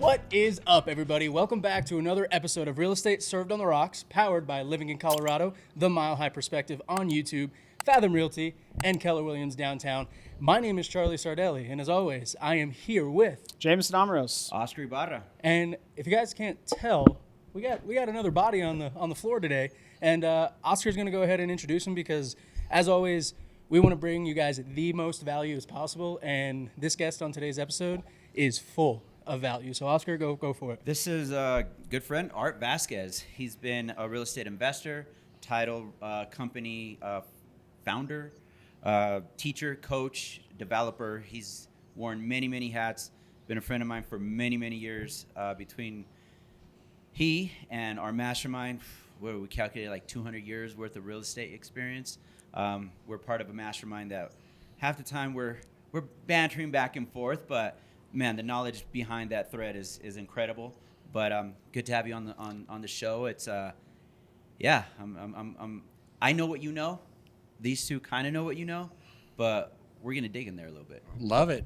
What is up, everybody? Welcome back to another episode of Real Estate Served on the Rocks, powered by Living in Colorado, The Mile High Perspective on YouTube, Fathom Realty, and Keller Williams Downtown. My name is Charlie Sardelli, and as always, I am here with Jameson Amros, Oscar Ibarra. And if you guys can't tell, we got another body on the floor today, and Oscar's going to go ahead and introduce him because, as always, we want to bring you guys the most value as possible, and this guest on today's episode is full of value. So Oscar, go for it. This is a good friend, Art Vasquez. He's been a real estate investor, title company founder, teacher, coach, developer. He's worn many hats. Been a friend of mine for many years. Between he and our mastermind, where we calculated like 200 years worth of real estate experience. We're part of a mastermind that half the time we're bantering back and forth, but man, the knowledge behind that thread is incredible. But good to have you on the show. It's I know what you know. These two kind of know what you know, but we're gonna dig in there a little bit. Love it.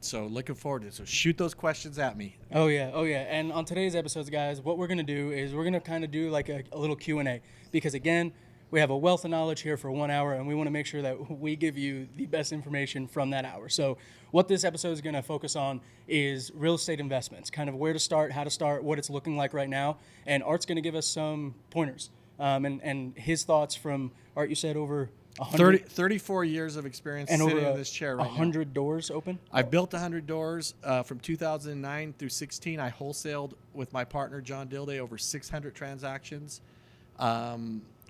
So looking forward to it. So shoot those questions at me. Oh yeah. And on today's episodes, guys, what we're gonna do is we're gonna kind of do like a little Q&A, because again, we have a wealth of knowledge here for 1 hour, and we want to make sure that we give you the best information from that hour. So what this episode is going to focus on is real estate investments, kind of where to start, how to start, what it's looking like right now. And Art's going to give us some pointers and his thoughts from, Art, you said over 34 years of experience and sitting over in this chair right 100 doors open? I built 100 doors from 2009 through 16. I wholesaled with my partner, John Dilday, over 600 transactions.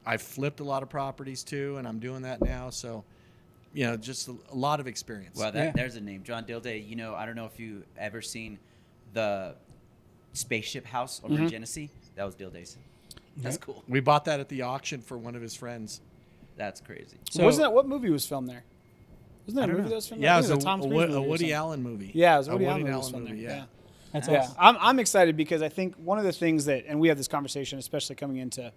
I've flipped a lot of properties too, and I'm doing that now. So, just a lot of experience. Well, there's a name, John Dilday. I don't know if you ever seen the spaceship house over in Genesee. That was Dilday's. That's cool. We bought that at the auction for one of his friends. That's crazy. So what movie was filmed there? Wasn't there a movie that was filmed there? Yeah, it was Tom Cruise a Woody Allen movie. Yeah, it was a Woody Allen movie. Yeah. That's Yeah, awesome. I'm excited because I think one of the things and we have this conversation, especially coming into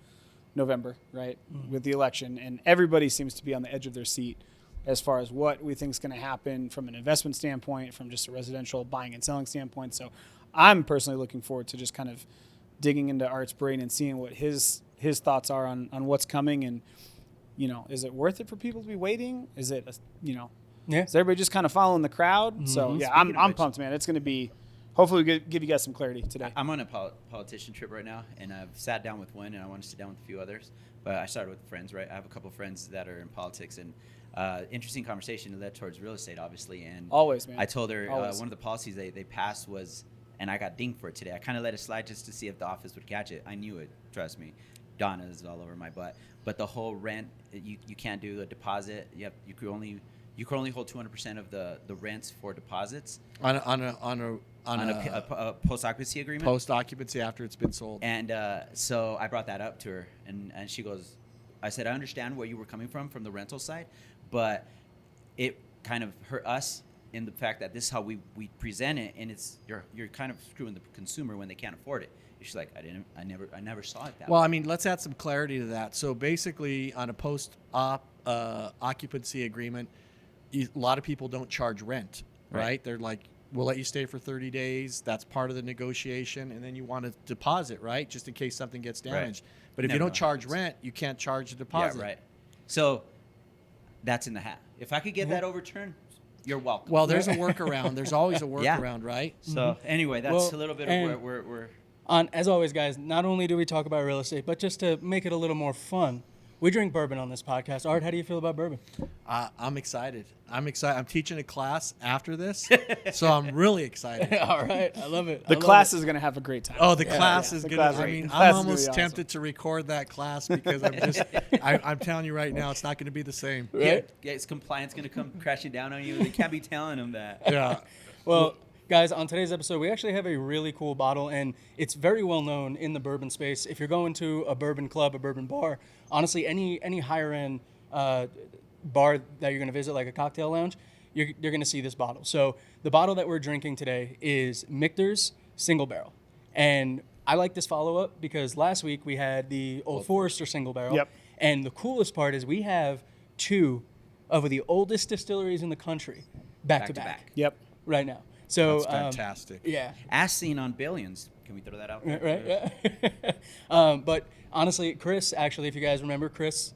November, right, with the election, and everybody seems to be on the edge of their seat as far as what we think is going to happen from an investment standpoint, from just a residential buying and selling standpoint. So I'm personally looking forward to just kind of digging into Art's brain and seeing what his thoughts are on what's coming, and is it worth it for people to be waiting? Is it is everybody just kind of following the crowd? Mm-hmm. So yeah, I'm pumped, man. It's going to be. Hopefully, we give you guys some clarity today. I'm on a politician trip right now, and I've sat down with one, and I want to sit down with a few others. But I started with friends, right? I have a couple of friends that are in politics, and interesting conversation that led towards real estate, obviously. And always, man. I told her one of the policies they passed was, and I got dinged for it today. I kind of let it slide just to see if the office would catch it. I knew it. Trust me. Donna is all over my butt. But the whole rent, you can't do a deposit. You could only hold 200% of the rents for deposits On a post-occupancy agreement. Post-occupancy after it's been sold. And so I brought that up to her, and she goes, I said, I understand where you were coming from the rental side, but it kind of hurt us in the fact that this is how we present it, and you're kind of screwing the consumer when they can't afford it. She's like, I never saw it that way. Well, I mean, let's add some clarity to that. So basically, on a post-op occupancy agreement, a lot of people don't charge rent, right? They're like, we'll let you stay for 30 days. That's part of the negotiation. And then you want a deposit, right? Just in case something gets damaged. Right. But if you don't charge rent, you can't charge a deposit. Yeah, right. So that's in the hat. If I could get that overturned, you're welcome. Well, there's a workaround. There's always a workaround, right? So anyway, that's a little bit of where we're... As always, guys, not only do we talk about real estate, but just to make it a little more fun, we drink bourbon on this podcast. Art, how do you feel about bourbon? I'm excited. I'm teaching a class after this, so I'm really excited. All right. I love it. The class is going to have a great time. Oh, the class is going to. I mean, I'm almost tempted awesome. to record that class because I'm telling you right now, it's not going to be the same. Right? Yeah, is compliance going to come crashing down on you? They can't be telling them that. Yeah. Well, guys, on today's episode, we actually have a really cool bottle, and it's very well known in the bourbon space. If you're going to a bourbon club, a bourbon bar, honestly, any higher end bar that you're going to visit, like a cocktail lounge, you're going to see this bottle. So the bottle that we're drinking today is Michter's Single Barrel. And I like this follow-up because last week we had the Old Forester Single Barrel. Yep. And the coolest part is we have two of the oldest distilleries in the country back to back. Yep. Right now. So That's fantastic. yeah. As seen on Billions. Can we throw that out there? Right. Yeah. But honestly, Chris, actually, if you guys remember, Chris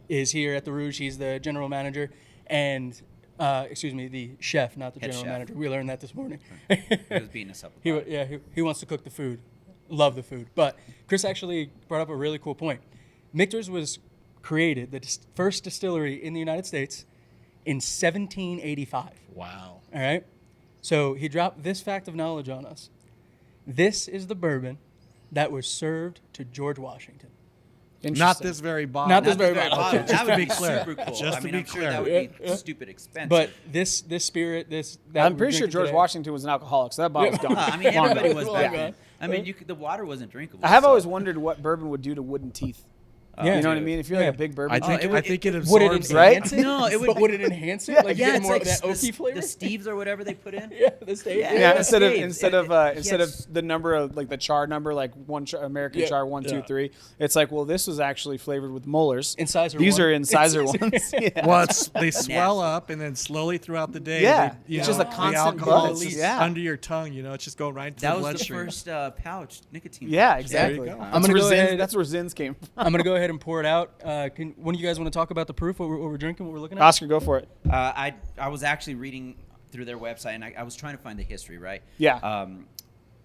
is here at the Rouge. He's the general manager, and excuse me, the chef, not the Head general chef. manager. We learned that this morning. He was beating us up. He, about it. yeah, he wants to cook the food. Love the food. But Chris actually brought up a really cool point. Michter's was created, the first distillery in the United States, in 1785. Wow. All right? So he dropped this fact of knowledge on us. This is the bourbon that was served to George Washington. Not Interesting. this very bottle. Not this Not the very bottle. bottom. Just That to would be be clear. super cool. Just I to mean, be I'm sure clear. that would be Yeah. stupid expensive. But this spirit, that I'm we're pretty sure drinking George today- Washington was an alcoholic, so that bottle's gone. I mean, Long everybody gone. was Long back gone. then. I mean, the water wasn't drinkable. I have so- always wondered what bourbon would do to wooden teeth. Yeah. You know what I mean? If you're like Yeah. a big bourbon, I think it would- I think it Would it absorbs right? enhance it? No, it would But be- would it enhance it? Yeah, Like Yeah, get it's more like of that the oaky flavor? Steves or whatever they put in. Yeah, the state. Yeah. yeah, instead of States. instead of instead Yes. of the number of like the char number, like American Yeah. char 1, 2, Yeah. 3. It's like, well, this was actually flavored with molars. Incisor These one. are incisor ones. Yeah. Well, they swell up, and then slowly throughout the day, Yeah, they, you it's know, just a the constant alcohol buzz. is Yeah. under your tongue. You know, it's just going right into That the was the bloodstream. first pouch, nicotine. Yeah, pouch. exactly. go. I'm That's gonna where go Zins- ahead- That's where Zins came from. I'm gonna go ahead and pour it out. One of you guys want to talk about the proof? What we're drinking? What we're looking at? Oscar, go for it. I was actually reading through their website, and I was trying to find the history, right? Yeah.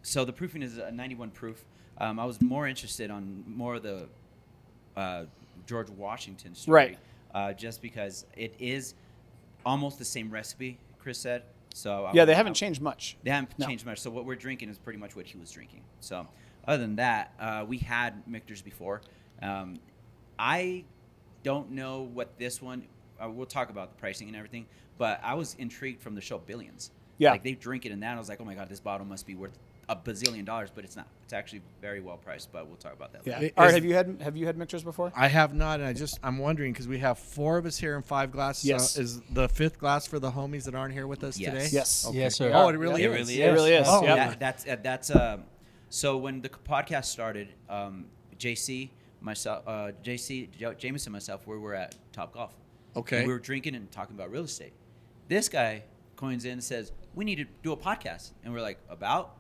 So the proofing is a 91 proof. I was more interested on more of the George Washington story. Right. Just because it is almost the same recipe, Chris said. So Yeah, they haven't changed much. They haven't No. changed much. So what we're drinking is pretty much what he was drinking. So other than that, we had Michter's before. I don't know what this one. We'll talk about the pricing and everything. But I was intrigued from the show Billions. Yeah. Like they drink it in that. And I was like, oh my god, this bottle must be worth a bazillion dollars. But it's not. It's actually very well priced. But we'll talk about that Yeah. later. All right. Is- Have you had mixers before? I have not, and I'm wondering because we have 4 of us here and 5 glasses. Yes. Is the 5th glass for the homies that aren't here with us Yes. today? Yes. Okay. Yes, sir. Oh, it really Yeah. is. really It really is. Oh, Yep. yeah. That's so when the podcast started, JC, myself, Jameson, myself, we were at Top Golf. Okay. And we were drinking and talking about real estate. This guy coins in and says, we need to do a podcast. And we're like, about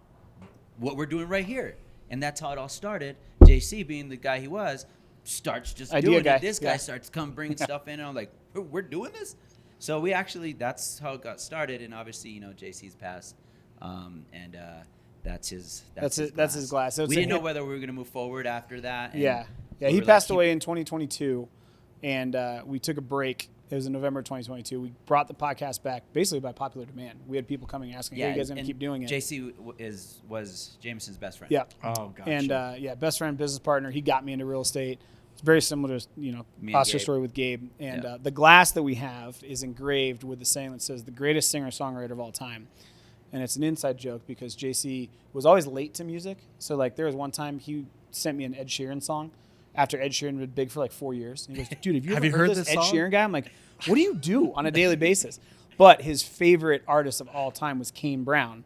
what we're doing right here. And that's how it all started. JC, being the guy he was, starts just Idea doing guy. it. This guy Yeah. starts bringing stuff in. And I'm like, we're doing this? So we actually, that's how it got started. And obviously, JC's passed. And that's his That's his glass. So we it's didn't a- know whether we were going to move forward after that. and Yeah. Yeah. we He were passed like, away in 2022, and we took a break. It was in November 2022. We brought the podcast back basically by popular demand. We had people coming asking, "Hey, you guys gonna and keep doing it?" JC was Jameson's best friend. Yeah. Oh, gotcha. And best friend, business partner. He got me into real estate. It's very similar to Me and Oscar's Gabe. story with Gabe. And Yeah. the glass that we have is engraved with the saying that says, "The greatest singer-songwriter of all time." And it's an inside joke because JC was always late to music. So like there was one time he sent me an Ed Sheeran song after Ed Sheeran had been big for like 4 years. And he goes, "Dude, have you ever heard this Ed song?" Sheeran guy?" I'm like, "What do you do on a daily basis?" But his favorite artist of all time was Kane Brown.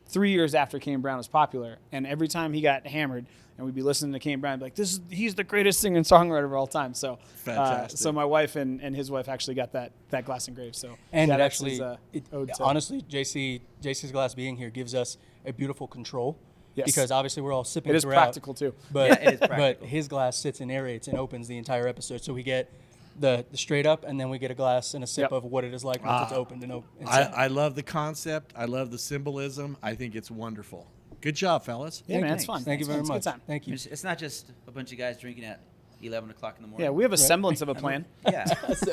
3 years after Kane Brown was popular, and every time he got hammered, and we'd be listening to Kane Brown, I'd be like, "He's the greatest singer and songwriter of all time." So, Fantastic. so my wife and his wife actually got that glass engraved. So, And yeah, it that's actually, his, ode to- honestly, JC's glass being here gives us a beautiful control. Yes. Because obviously we're all sipping it is throughout. practical too. But, Yeah, it is but practical. his glass sits and aerates and opens the entire episode. So we get the straight up, and then we get a glass and a sip Yep. of what it is like once it's opened and open. I love the concept. I love the symbolism. I think it's wonderful. Good job, fellas. Yeah, man, you. it's fun. Thank you It's very fun. It's a much. good time. Thank you. It's not just a bunch of guys drinking at 11 o'clock in the morning. Yeah, we have a semblance of a plan. Yeah.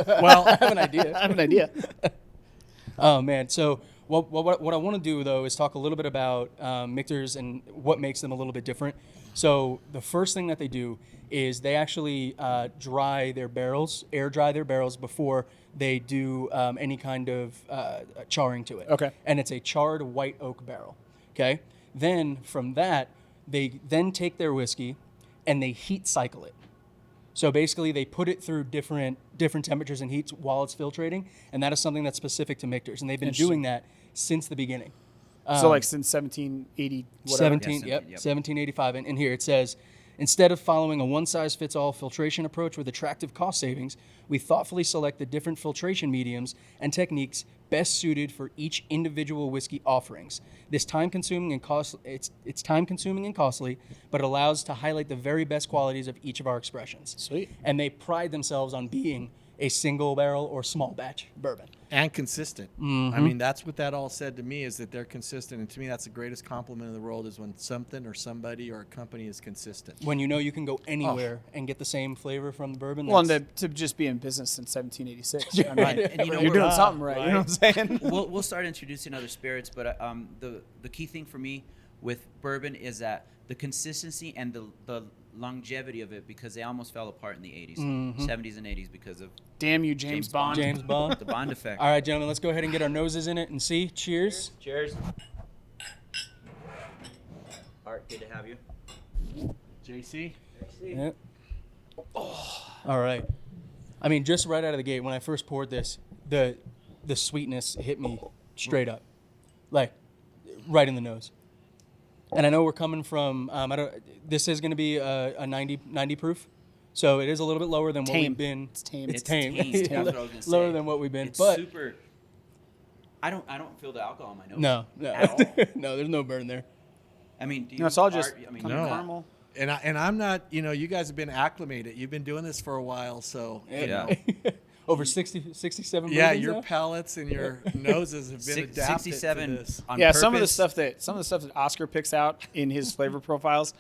Well, I have an idea. I have an idea. Oh man! So what I want to do though is talk a little bit about Michters and what makes them a little bit different. So the first thing that they do is they actually air dry their barrels before they do any kind of charring to it. Okay. And it's a charred white oak barrel. Okay. Then from that, they then take their whiskey and they heat cycle it. So basically, they put it through different temperatures and heats while it's filtrating, and that is something that's specific to Michters, and they've been Interesting. doing that since the beginning. So like since 1780, whatever. 17, Yeah, yep, 17, yep. 1785. And here it says, instead of following a one-size-fits-all filtration approach with attractive cost savings, we thoughtfully select the different filtration mediums and techniques best suited for each individual whiskey offerings. This time-consuming and it's time-consuming and costly, but it allows to highlight the very best qualities of each of our expressions. Sweet. And they pride themselves on being a single barrel or small batch bourbon. And consistent. I mean, that's what that all said to me, is that they're consistent. And to me, that's the greatest compliment in the world, is when something or somebody or a company is consistent. When you know you can go anywhere and get the same flavor from the bourbon. Well, and that's- to just be in business since 1786. I mean, Right. And you know you're what, doing something right. You know what I'm saying? we'll start introducing other spirits, but the key thing for me with bourbon is that the consistency and the longevity of it, because they almost fell apart in the 80s, 70s, and 80s because of Damn you, James Bond. James Bond. the Bond effect. All right, gentlemen, let's go ahead and get our noses in it and see. Cheers. Cheers. Art, good to have you. JC? Yep. All right. I mean, just right out of the gate, when I first poured this, the sweetness hit me straight up, like right in the nose. And I know we're coming from. This is going to be a 90 proof, so it is a little bit lower than what Tame. we've been. It's tame. It's tame. That's what I was gonna say. Lower than what we've been, It's but super. I don't feel the alcohol in my nose. no, At all. no, there's no burn there. I mean, do you, No, it's all just Art, I mean, kind No. of caramel. And I'm not, you guys have been acclimated. You've been doing this for a while, so, Yeah. Over 67 Yeah, bourbons your now? palates and your noses have been adapted 67 to this. on Yeah, purpose. some of the stuff that Oscar picks out in his flavor profiles,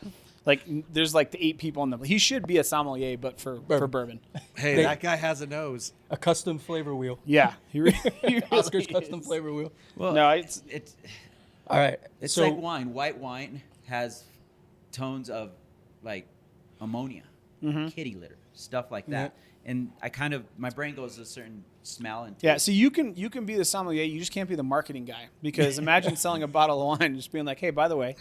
like there's like the 8 people in them. He should be a sommelier, but for bourbon. Hey, They- that guy has a nose. A custom flavor wheel. Yeah, he really Oscar's is. custom flavor wheel. Well, No, it's All right. It's so like wine. White wine has tones of like ammonia, kitty litter, stuff like that. And my brain goes to a certain smell and taste. yeah. So you can be the sommelier. You just can't be the marketing guy, because imagine selling a bottle of wine and just being like, hey, by the way,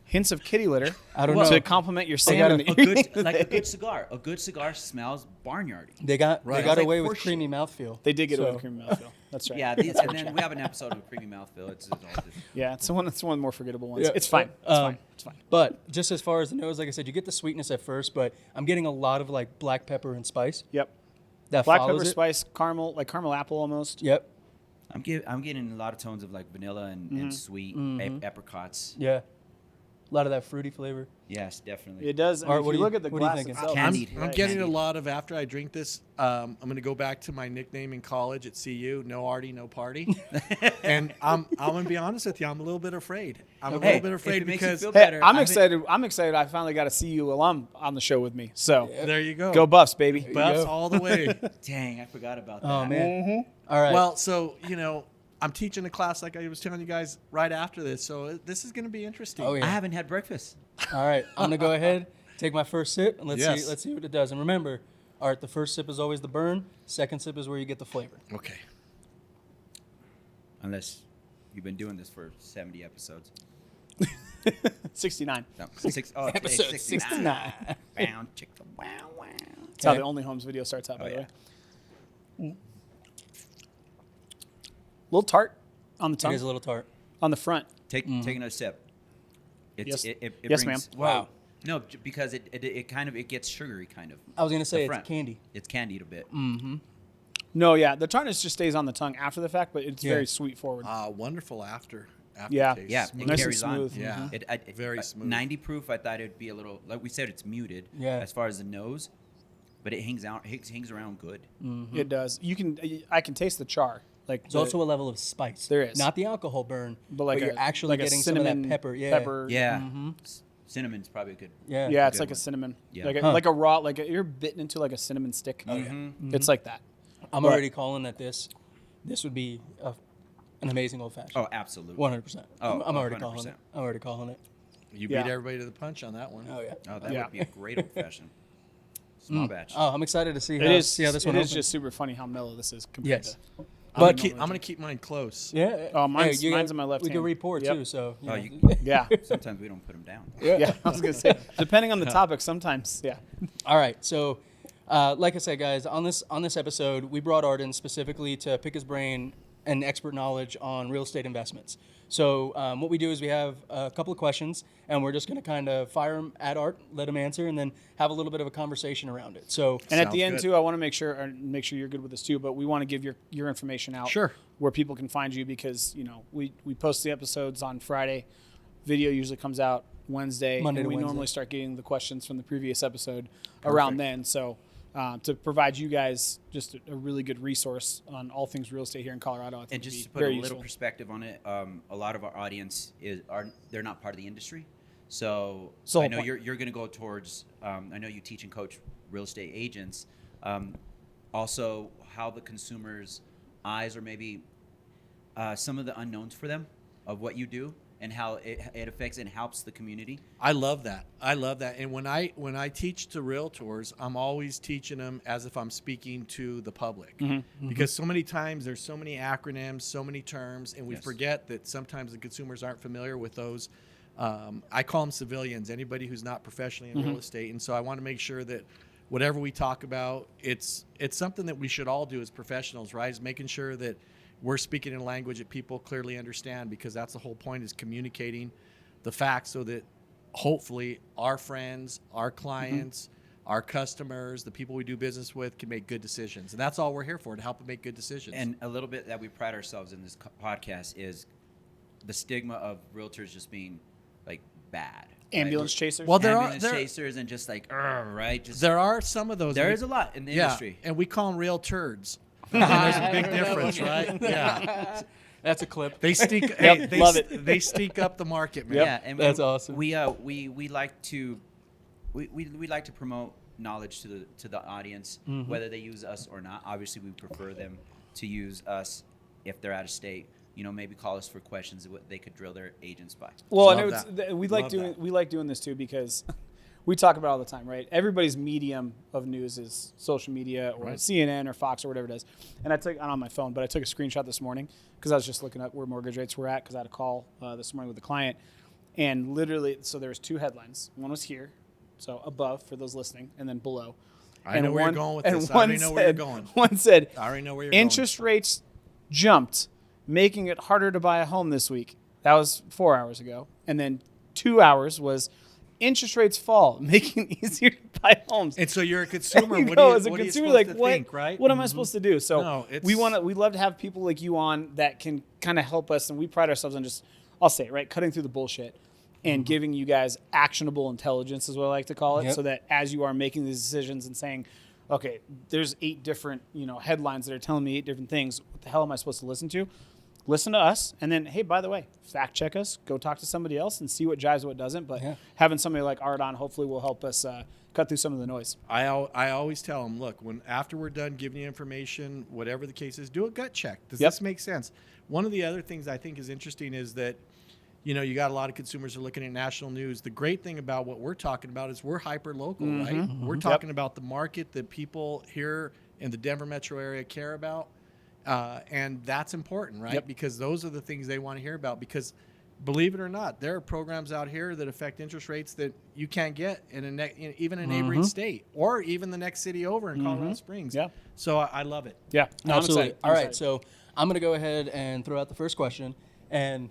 hints of kitty litter. I don't to know. complement your got salmon. a that a you're good eating like a today. good cigar. A good cigar smells barnyardy. they got Right. away It's like with horseshit. creamy mouthfeel. They did get So- away with creamy mouthfeel. That's right. Yeah, and then we have an episode of creamy mouthfeel. It's all just, Yeah, it's one of the more forgettable ones. Yeah. It's fine. It's fine. It's fine. But just as far as the nose, like I said, you get the sweetness at first, but I'm getting a lot of like black pepper and spice. Yep. That Black follows pepper, it. spice, caramel, like caramel apple almost. Yep. I'm getting a lot of tones of like vanilla and sweet apricots. Yeah. A lot of that fruity flavor. Yes, definitely. It does. And Art, if what you do you- look at the what are you glass thinking? itself, Candied. it's I'm right. getting a Candied. lot of, after I drink this, I'm going to go back to my nickname in college at CU, no Artie, no party. And I'm going to be honest with you, I'm a little bit afraid. I'm a Hey, little bit if afraid it makes you because feel Hey, better, I'm I've- excited. I'm excited. I finally got a CU alum on the show with me. So there you go. go Buffs, baby. Buffs go. all the way. Dang, I forgot about that. Oh man. All right. Well, so, I'm teaching a class like I was telling you guys right after this, so this is going to be interesting. Oh, yeah. I haven't had breakfast. All right. I'm gonna go ahead, take my first sip, and let's Yes. see what it does. And remember, Art, the first sip is always the burn. Second sip is where you get the flavor. Okay. Unless you've been doing this for 70 episodes. 69. No, today's Episode 69. Bow, chicka, wow, wow. That's how Okay. the Only Homes video starts out, by the yeah. way. Little tart on the It tongue, is a little tart. on the front. Take another sip. Yes. It Yes, brings, ma'am. Wow. No, because it kind of gets sugary, kind of. I was gonna say The it's front. candy. It's candied a bit. No, yeah, the tartness just stays on the tongue after the fact, but it's Yeah. very sweet forward. Wonderful after Yeah. taste. Yeah, Smooth. it Nice and carries on. smooth. Yeah. Very smooth. 90 proof. I thought it'd be a little, like we said, it's muted. Yeah. As far as the nose, but it hangs around good. It does. I can taste the char. Like There's also a level of spice. There is. Not the alcohol burn, but like you're actually like a getting some of cinnamon that pepper. Yeah. Pepper. Yeah. Cinnamon's probably good. Yeah. Yeah, it's Good like a one. cinnamon. Yeah. Like a, Huh. like a raw, you're bitten into like a cinnamon stick. It's like that. I'm But- already calling that this would be an amazing old fashioned. Oh, absolutely. 100%. Oh, I'm already 100%. calling it. I'm already calling it. You Yeah. beat everybody to the punch on that one. Oh yeah. Oh, that Yeah. would be a great old fashioned. Small batch. Oh, I'm excited to see It is. see how this It one is opens. just super funny how mellow this is compared Yes. to. But I'm going to keep mine close. yeah. Oh, mine's- you mine's in my left We can hand. re-pour Yep. too. So. Oh, know. you- Yeah. Sometimes we don't put them down. Yeah, I was gonna say, depending on the topic, sometimes, yeah. All right, so like I said, guys, on this episode, we brought Art in specifically to pick his brain and expert knowledge on real estate investments. So what we do is we have a couple of questions, and we're just going to kind of fire them at Art, let him answer, and then have a little bit of a conversation around it. So And at Sounds the end good. too, I want to make sure you're good with this too. But we want to give your information out, Sure. where people can find you, because we post the episodes on Friday. Video usually comes out Wednesday, Monday and to we Wednesday. normally start getting the questions from the previous episode around then. So to provide you guys just a really good resource on all things real estate here in Colorado, I think And would just be to put a very little useful. perspective on it, a lot of our audience they're not part of the industry, so So I whole know point. you're going to go towards. I know you teach and coach real estate agents. Also, how the consumer's eyes are maybe some of the unknowns for them of what you do and how it affects and helps the community. I love that. And when I teach to realtors, I'm always teaching them as if I'm speaking to the public, because so many times there's so many acronyms, so many terms, and we Yes. forget that sometimes the consumers aren't familiar with those. I call them civilians, anybody who's not professionally in real estate. And so I want to make sure that whatever we talk about, it's something that we should all do as professionals, right? Is making sure that we're speaking in a language that people clearly understand, because that's the whole point, is communicating the facts so that hopefully our friends, our clients, our customers, the people we do business with can make good decisions. And that's all we're here for, to help them make good decisions. And a little bit that we pride ourselves in this podcast is the stigma of realtors just being like bad. Ambulance chasers. Well, there Ambulance are chasers and just like, right? Just there are some of those. there is a lot in the industry. and we call them real turds. And there's a big difference, right? Yeah. that's a clip. They stink. Yep, love it. They stink up the market, man. Yeah, and That's awesome. We like to we like to promote knowledge to the audience, whether they use us or not. Obviously, we prefer them to use us if they're out of state. Maybe call us for questions that they could drill their agents by. Well, Love I know that. we like Love doing this too, because we talk about it all the time, right? Everybody's medium of news is social media or Right. CNN or Fox or whatever it is. And I'm on my phone, but I took a screenshot this morning because I was just looking at where mortgage rates were at, because I had a call this morning with a client, and literally, so there was two headlines. One was here, so above for those listening, and then below. I know where you're going with and this. I one already know where you're said- going. One said, I already know where you're interest rates jumped, making it harder to buy a home this week. That was 4 hours ago. And then 2 hours was interest rates fall, making it easier to buy homes. And so you're a consumer. You What go, are you, as a what are you consumer, supposed like, to think, right? what am I supposed to do? So No, we it's- we love to have people like you on that can kind of help us, and we pride ourselves on just, I'll say it, right, cutting through the bullshit and giving you guys actionable intelligence, is what I like to call it, Yep. so that as you are making these decisions and saying, okay, there's 8 different headlines that are telling me 8 different things. What the hell am I supposed to listen to? Listen to us, and then, hey, by the way, fact check us. Go talk to somebody else and see what jives, what doesn't. But Yeah. having somebody like Art on hopefully will help us cut through some of the noise. I always tell them, look, after we're done giving you information, whatever the case is, do a gut check. Does Yep. this make sense? One of the other things I think is interesting is that, you got a lot of consumers who are looking at national news. The great thing about what we're talking about is we're hyper local, right? We're talking about the market that people here in the Denver metro area care about. And that's important, right? Yep. Because those are the things they want to hear about. Because believe it or not, there are programs out here that affect interest rates that you can't get in even a neighboring state, or even the next city over in Colorado Springs. Yeah. So I love it. Yeah, no, I'm Absolutely. excited. All I'm right, excited. so I'm going to go ahead and throw out the first question, and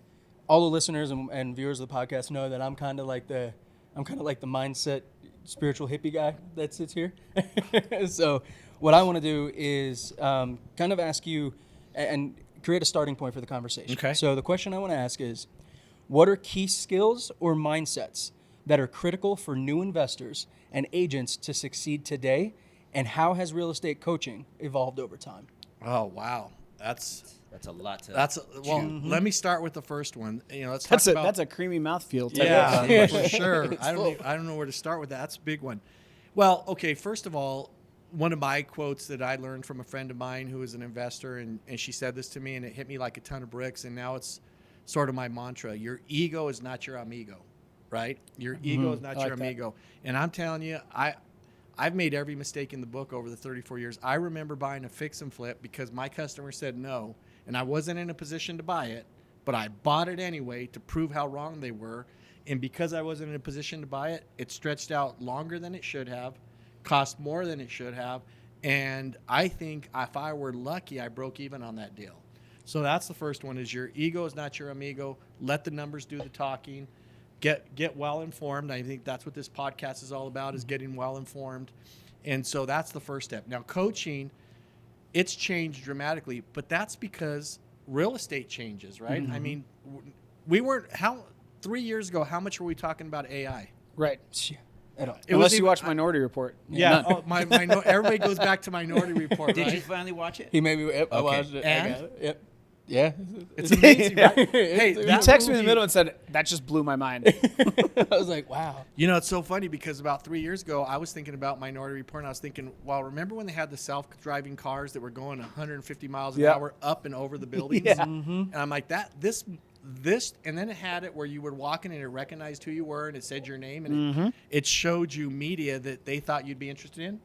all the listeners and viewers of the podcast know that I'm kind of like the mindset spiritual hippie guy that sits here. So what I want to do is kind of ask you and create a starting point for the conversation. Okay. So the question I want to ask is, what are key skills or mindsets that are critical for new investors and agents to succeed today, and how has real estate coaching evolved over time? Oh wow, that's That's a lot to. well. Let me start with the first one. Let's talk about That's a creamy mouthfeel. Type yeah, of for sure. I don't know where to start with that. That's a big one. Well, okay, first of all, one of my quotes that I learned from a friend of mine who is an investor, and she said this to me, and it hit me like a ton of bricks, and now it's sort of my mantra. Your ego is not your amigo, right? Your ego is not I your like that. amigo. And I'm telling you, I've made every mistake in the book over the 34 years. I remember buying a fix and flip because my customer said no, and I wasn't in a position to buy it, but I bought it anyway to prove how wrong they were. And because I wasn't in a position to buy it, it stretched out longer than it should have, cost more than it should have, and I think if I were lucky, I broke even on that deal. So that's the first one: is your ego is not your amigo. Let the numbers do the talking. Get well informed. I think that's what this podcast is all about: is getting well informed. And so that's the first step. Now, coaching, it's changed dramatically, but that's because real estate changes, right? I mean, we weren't 3 years ago. How much were we talking about AI? Right. At all. Unless you watch Minority Report. Yeah, None. everybody goes back to Minority Report. Did right? you finally watch it? He made me. Yep, I Okay. watched it. I And? got it. Yep. Yeah. It's amazing, right? Hey, You that texted me in the movie- middle and said, that just blew my mind. I was like, wow. You know, it's so funny because about 3 years ago, I was thinking about Minority Report, and I was thinking, well, remember when they had the self-driving cars that were going 150 miles an Yeah. hour up and over the buildings? Yeah. And I'm like, this, and then it had it where you were walking and it recognized who you were and it said your name and it showed you media that they thought you'd be interested in.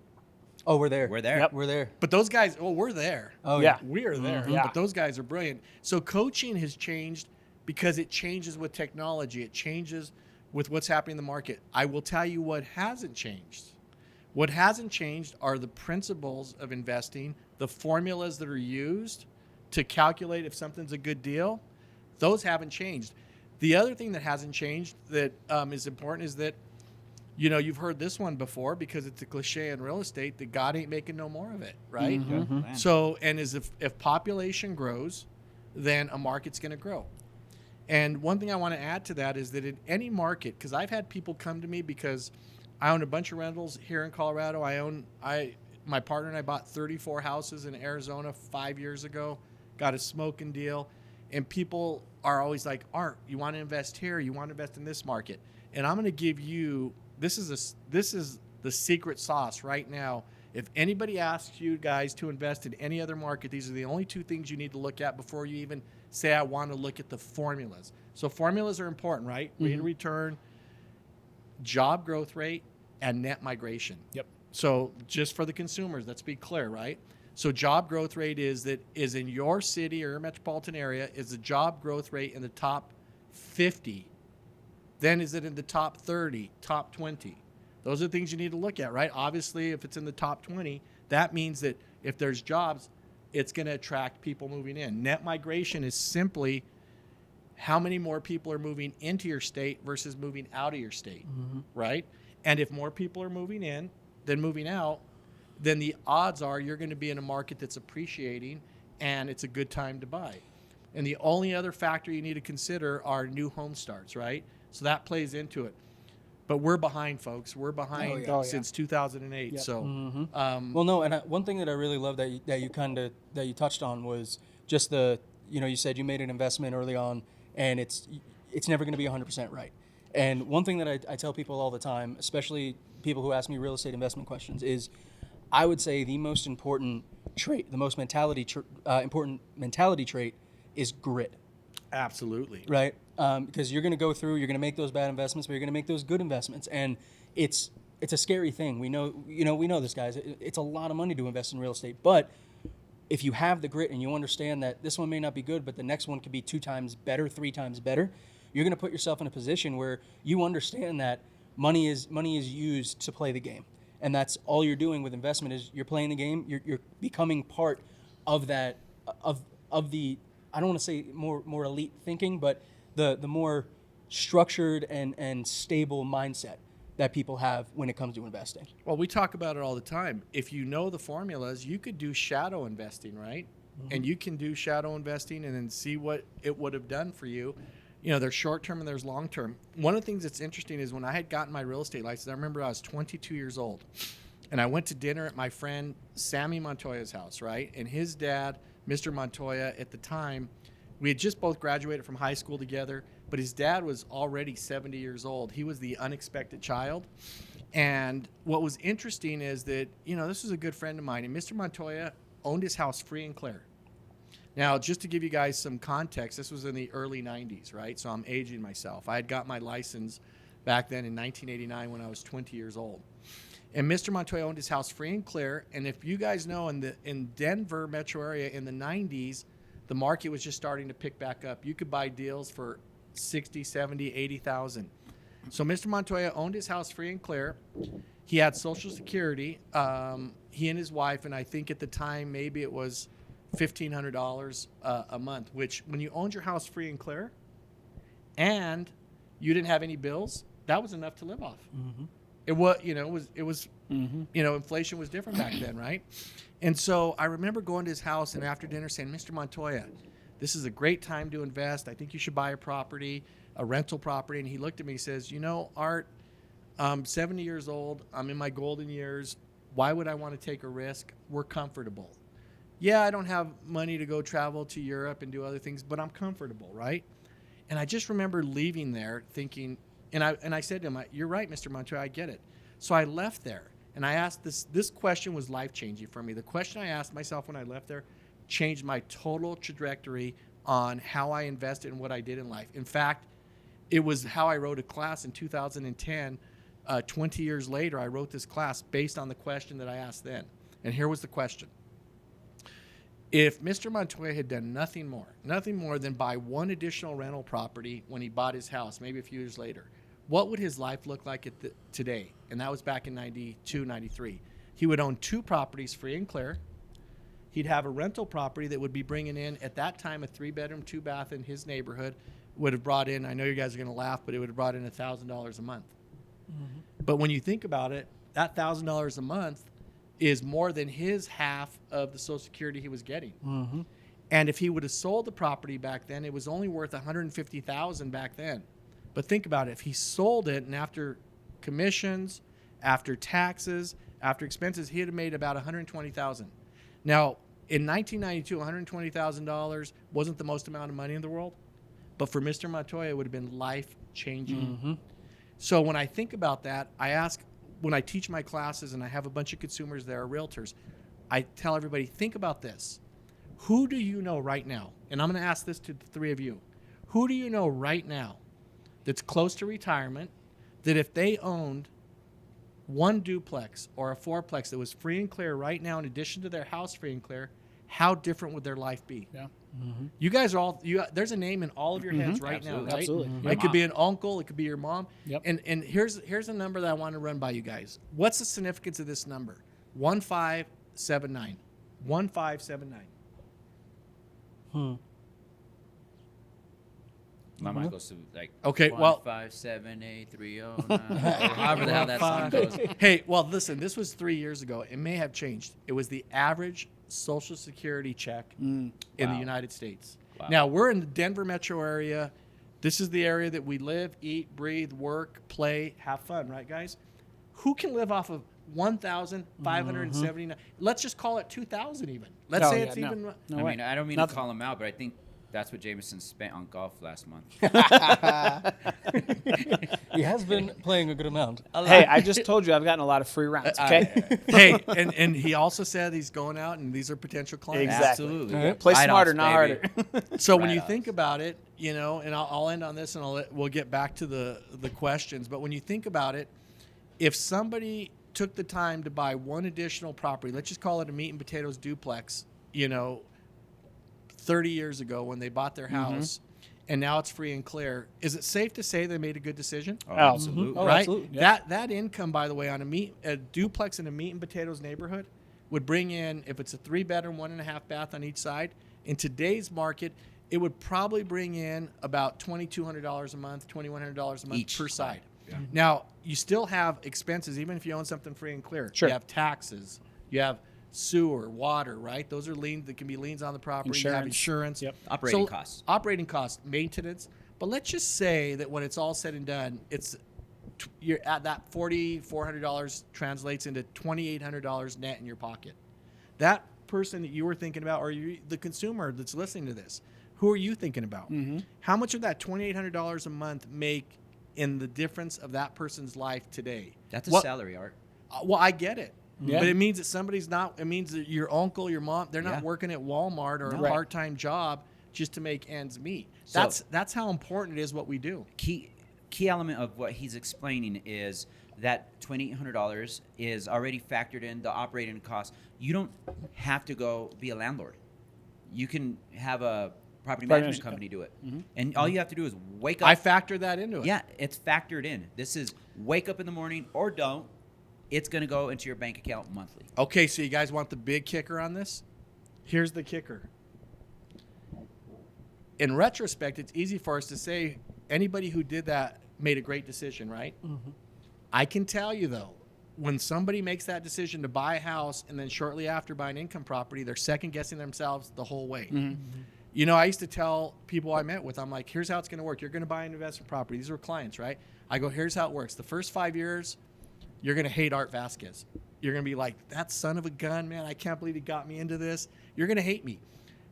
Oh, we're there. We're there. Yep. We're there. But those guys, we're there. Oh Yeah. We are there. Yeah. But those guys are brilliant. So coaching has changed because it changes with technology. It changes with what's happening in the market. I will tell you what hasn't changed. What hasn't changed are the principles of investing, the formulas that are used to calculate if something's a good deal. Those haven't changed. The other thing that hasn't changed that is important is that, you know, you've heard this one before because it's a cliche in real estate that God ain't making no more of it, right? Man. So, and if population grows, then a market's going to grow. And one thing I want to add to that is that in any market, because I've had people come to me because I own a bunch of rentals here in Colorado. My partner and I bought 34 houses in Arizona 5 years ago, got a smoking deal. And people are always like, Art, you want to invest here? You want to invest in this market? And I'm going to give you, this is the secret sauce right now. If anybody asks you guys to invest in any other market, these are the only two things you need to look at before you even say, I want to look at the formulas. So formulas are important, right? Rate of return, job growth rate, and net migration. Yep. So just for the consumers, let's be clear, right? So job growth rate is in your city or your metropolitan area, is the job growth rate in the top 50? Then is it in the top 30, top 20? Those are the things you need to look at, right? Obviously, if it's in the top 20, that means that if there's jobs, it's going to attract people moving in. Net migration is simply how many more people are moving into your state versus moving out of your state, right? And if more people are moving in than moving out, then the odds are you're going to be in a market that's appreciating and it's a good time to buy. And the only other factor you need to consider are new home starts, right? So that plays into it. But we're behind, folks. We're behind since 2008. Yep. So, Well, no, and one thing that I really love that you touched on was just you said you made an investment early on, and it's never going to be 100% right. And one thing that I tell people all the time, especially people who ask me real estate investment questions, is I would say the most important trait, the most important mentality trait, is grit. absolutely. Right? Because you're going to go through, you're going to make those bad investments, but you're going to make those good investments, and it's a scary thing. We know this, guys. It's a lot of money to invest in real estate, but if you have the grit and you understand that this one may not be good, but the next one could be 2 times better, 3 times better, you're going to put yourself in a position where you understand that money is used to play the game, and that's all you're doing with investment is you're playing the game. You're becoming part of that of the, I don't want to say more elite thinking, but the more structured and stable mindset that people have when it comes to investing. Well, we talk about it all the time. If you know the formulas, you could do shadow investing, right? And you can do shadow investing and then see what it would have done for you. You know, there's short term and there's long term. One of the things that's interesting is when I had gotten my real estate license, I remember I was 22 years old. And I went to dinner at my friend Sammy Montoya's house, right? And his dad, Mr. Montoya, at the time, we had just both graduated from high school together, but his dad was already 70 years old. He was the unexpected child. And what was interesting is that, this was a good friend of mine, and Mr. Montoya owned his house free and clear. Now, just to give you guys some context, this was in the early 90s, right? So I'm aging myself. I had got my license back then in 1989 when I was 20 years old. And Mr. Montoya owned his house free and clear. And if you guys know, in Denver metro area in the 90s, the market was just starting to pick back up. You could buy deals for 60, 70, 80,000. So Mr. Montoya owned his house free and clear. He had Social Security. He and his wife, and I think at the time maybe it was $1,500 a month, which when you owned your house free and clear and you didn't have any bills, that was enough to live off. It was, inflation was different back then, right? And so I remember going to his house and after dinner saying, Mr. Montoya, this is a great time to invest. I think you should buy a property, a rental property. And he looked at me and says, Art, I'm 70 years old. I'm in my golden years. Why would I want to take a risk? We're comfortable. Yeah, I don't have money to go travel to Europe and do other things, but I'm comfortable, right? And I just remember leaving there thinking, and I said to him, you're right, Mr. Montoya, I get it. So I left there, and I asked this question was life-changing for me. The question I asked myself when I left there changed my total trajectory on how I invested and what I did in life. In fact, it was how I wrote a class in 2010. 20 years later, I wrote this class based on the question that I asked then. And here was the question. If Mr. Montoya had done nothing more than buy one additional rental property when he bought his house, maybe a few years later, what would his life look like today? And that was back in 92, 93. He would own 2 properties free and clear. He'd have a rental property that would be bringing in, at that time, a 3-bedroom, 2-bath in his neighborhood would have brought in, I know you guys are going to laugh, but it would have brought in $1,000 a month. But when you think about it, that $1,000 a month is more than his half of the Social Security he was getting. And if he would have sold the property back then, it was only worth $150,000 back then. But think about it. If he sold it and after commissions, after taxes, after expenses, he'd have made about $120,000. Now, in 1992, $120,000 wasn't the most amount of money in the world. But for Mr. Montoya, it would have been life-changing. So when I think about that, I ask, when I teach my classes and I have a bunch of consumers that are realtors, I tell everybody, think about this. Who do you know right now? And I'm going to ask this to the 3 of you. Who do you know right now that's close to retirement that if they owned one duplex or a 4-plex that was free and clear right now in addition to their house free and clear, how different would their life be? Yeah. You guys are all, there's a name in all of your heads right now, right? Absolutely. It could be an uncle, it could be your mom. Yep. And here's a number that I want to run by you guys. What's the significance of this number? 1579. 1579. My mind goes to like Okay, 1578309. However the hell that song goes. Hey, well, listen, this was 3 years ago. It may have changed. It was the average Social Security check in the United States. Wow. Now, we're in the Denver metro area. This is the area that we live, eat, breathe, work, play, have fun, right, guys? Who can live off of 1,579? Let's just call it 2,000 even. Let's say it's even. No I way. mean, I don't mean Nothing. to call him out, but I think that's what Jameson spent on golf last month. He has been playing a good amount. Hey, I just told you I've gotten a lot of free rounds, okay? Hey, and he also said he's going out and these are potential clients. Exactly. Absolutely. Yeah. Play Right smarter, offs, not baby. harder. So when Right you offs. think about it, and I'll end on this and we'll get back to the questions. But when you think about it, if somebody took the time to buy one additional property, let's just call it a meat and potatoes duplex, 30 years ago when they bought their house, and now it's free and clear, is it safe to say they made a good decision? Oh, absolutely. Oh, Right? absolutely. Yeah. That income, by the way, on a duplex in a meat and potatoes neighborhood would bring in, if it's a 3-bedroom, 1.5 bath on each side, in today's market, it would probably bring in about $2,200 a month, $2,100 a month Each per side. Yeah. Now, you still have expenses, even if you own something free and clear. Sure. You have taxes. You have sewer, water, right? Those are liens that can be liens on the property. You have insurance. Yep. Operating costs. Operating costs, maintenance. But let's just say that when it's all said and done, you're at that $4,400 translates into $2,800 net in your pocket. That person that you were thinking about, or the consumer that's listening to this, who are you thinking about? How much of that $2,800 a month make in the difference of that person's life today? That's a What- salary, Art. Well, I get it. Yeah. But it means that somebody's not, it means that your uncle, your mom, they're not Yeah. working at Walmart or No. a part-time job just to make ends meet. So- That's how important it is what we do. Key element of what he's explaining is that $2,800 is already factored in the operating costs. You don't have to go be a landlord. You can have a property management company do it. And all you have to do is wake up. I factor that into it. Yeah, it's factored in. This is wake up in the morning or don't. It's going to go into your bank account monthly. Okay, so you guys want the big kicker on this? Here's the kicker. In retrospect, it's easy for us to say anybody who did that made a great decision, right? Mm-hmm. I can tell you, though, when somebody makes that decision to buy a house and then shortly after buy an income property, they're second-guessing themselves the whole way. Mm-hmm. You know, I used to tell people I met with, I'm like, here's how it's going to work. You're going to buy an investment property. These are clients, right? I go, here's how it works. The first 5 years, you're going to hate Art Vasquez. You're going to be like, that son of a gun, man, I can't believe he got me into this. You're going to hate me.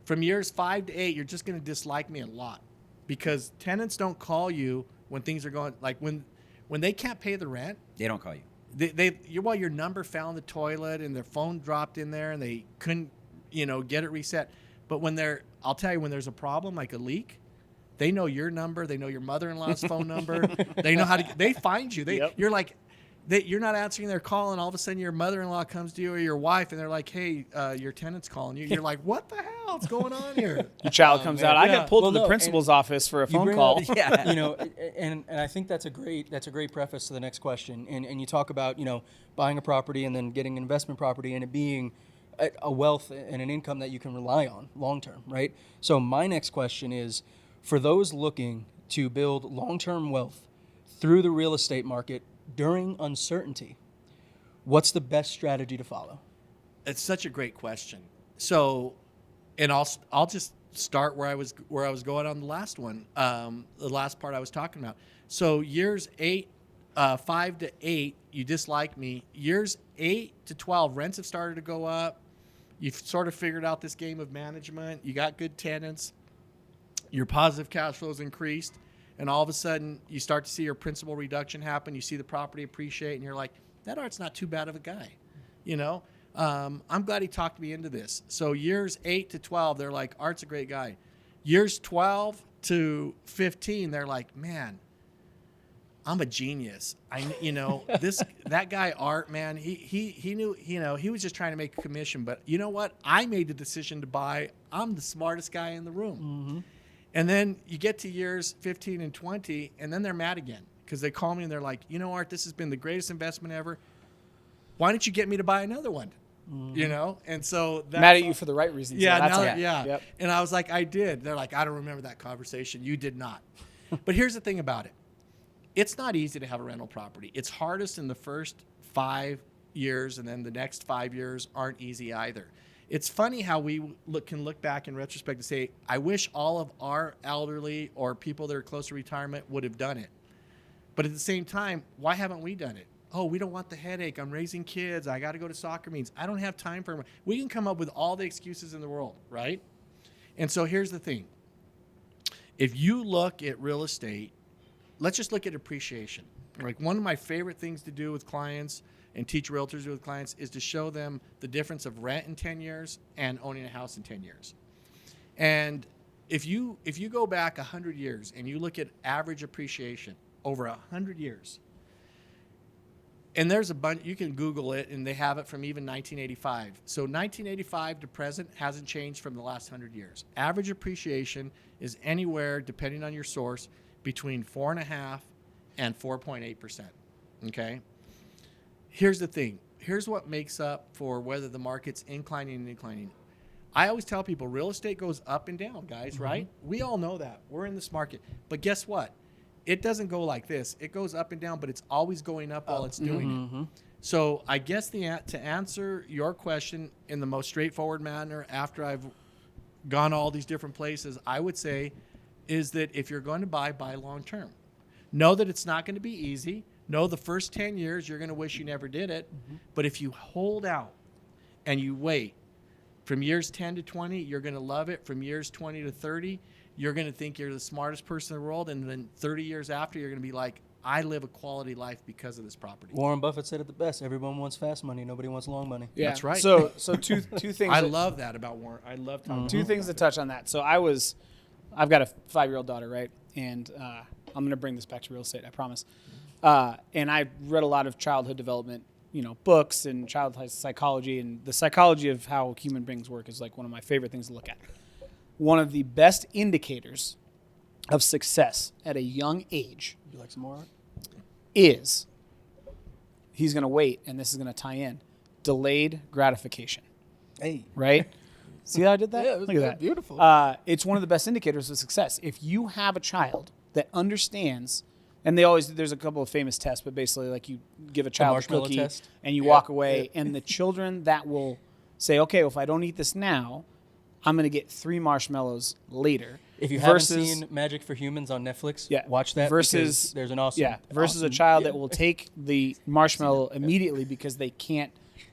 From years 5 to 8, you're just going to dislike me a lot because tenants don't call you when things are going, like when they can't pay the rent. They don't call you. Your number fell in the toilet and their phone dropped in there and they couldn't, get it reset. But I'll tell you, when there's a problem like a leak, they know your number. They know your mother-in-law's phone number. They know they find you. You're like, you're not answering their call, and all of a sudden your mother-in-law comes to you or your wife, and they're like, hey, your tenant's calling you. You're like, what the hell is going on here? Your child comes out. I got pulled to the principal's office for a phone call. Yeah. And I think that's a great preface to the next question. And you talk about, buying a property and then getting an investment property and it being a wealth and an income that you can rely on long-term, right? So my next question is, for those looking to build long-term wealth through the real estate market during uncertainty, what's the best strategy to follow? It's such a great question. So, and I'll just start where I was going on the last one, the last part I was talking about. So years 5 to 8, you dislike me. Years 8 to 12, rents have started to go up. You've sort of figured out this game of management. You got good tenants. Your positive cash flows increased. And all of a sudden, you start to see your principal reduction happen. You see the property appreciate, and you're like, that Art's not too bad of a guy. I'm glad he talked me into this. So years 8 to 12, they're like, Art's a great guy. Years 12 to 15, they're like, man, I'm a genius. That guy Art, man, he knew, he was just trying to make a commission. But you know what? I made the decision to buy. I'm the smartest guy in the room. Mm-hmm. And then you get to years 15 and 20, and then they're mad again because they call me and they're like, Art, this has been the greatest investment ever. Why don't you get me to buy another one? Mm-hmm. And so that's mad at you for the right reasons. Yeah, yeah. Yep. And I was like, I did. They're like, I don't remember that conversation. You did not. But here's the thing about it. It's not easy to have a rental property. It's hardest in the first 5 years, and then the next 5 years aren't easy either. It's funny how we can look back in retrospect and say, I wish all of our elderly or people that are close to retirement would have done it. But at the same time, why haven't we done it? Oh, we don't want the headache. I'm raising kids. I got to go to soccer meetings. I don't have time for them. We can come up with all the excuses in the world, right? And so here's the thing. If you look at real estate, let's just look at appreciation. Like one of my favorite things to do with clients and teach realtors with clients is to show them the difference of rent in 10 years and owning a house in 10 years. And if you go back 100 years and you look at average appreciation over 100 years, and there's a bunch, you can Google it, and they have it from even 1985. So 1985 to present hasn't changed from the last 100 years. Average appreciation is anywhere, depending on your source, between 4.5% and 4.8%. Okay? Here's the thing. Here's what makes up for whether the market's inclining and declining. I always tell people real estate goes up and down, guys, mm-hmm. right? We all know that. We're in this market. But guess what? It doesn't go like this. It goes up and down, but it's always going up while it's doing mm-hmm. it. So I guess to answer your question in the most straightforward manner after I've gone all these different places, I would say is that if you're going to buy long term. Know that it's not going to be easy. Know the first 10 years you're going to wish you never did it. Mm-hmm. But if you hold out and you wait, from years 10 to 20, you're going to love it. From years 20 to 30, you're going to think you're the smartest person in the world. And then 30 years after, you're going to be like, I live a quality life because of this property. Warren Buffett said it the best. Everyone wants fast money. Nobody wants long money. Yeah. That's right. So two things. I love that about Warren. I love talking mm-hmm. Two things to touch on that. So I've got a 5-year-old daughter, right? And I'm going to bring this back to real estate, I promise. And I read a lot of childhood development, books and childhood psychology, and the psychology of how human beings work is like one of my favorite things to look at. One of the best indicators of success at a young age Would you like some more art? Is he's going to wait, and this is going to tie in, delayed gratification. Hey. Right? See how I did that? Yeah, it was Look at that. beautiful. It's one of the best indicators of success. If you have a child that understands, and there's a couple of famous tests, but basically like you give a child a marshmallow cookie test? and you walk away, and the children that will say, okay, well, if I don't eat this now, I'm going to get 3 marshmallows later. If you versus, haven't seen Magic for Humans on Netflix, yeah, watch that versus because there's an awesome versus awesome- a child yeah. that will take the marshmallow immediately because they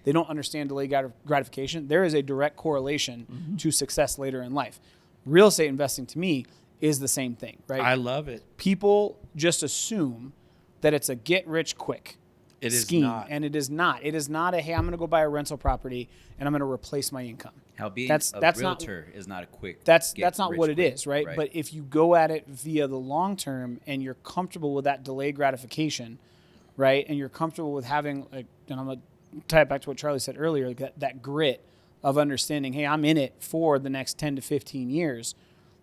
don't understand delayed gratification. There is a direct correlation to success later in life. Real estate investing to me is the same thing, right? I love it. People just assume that it's a get rich quick It is scheme, not. and it is not. It is not a, hey, I'm going to go buy a rental property and I'm going to replace my income. How being That's a not- realtor is not a quick. That's get not rich what it quick, is, right? But if you go at it via the long term and you're comfortable with that delayed gratification, right, and you're comfortable with having, like, and I'm going to tie it back to what Charlie said earlier, like that grit of understanding, hey, I'm in it for the next 10 to 15 years,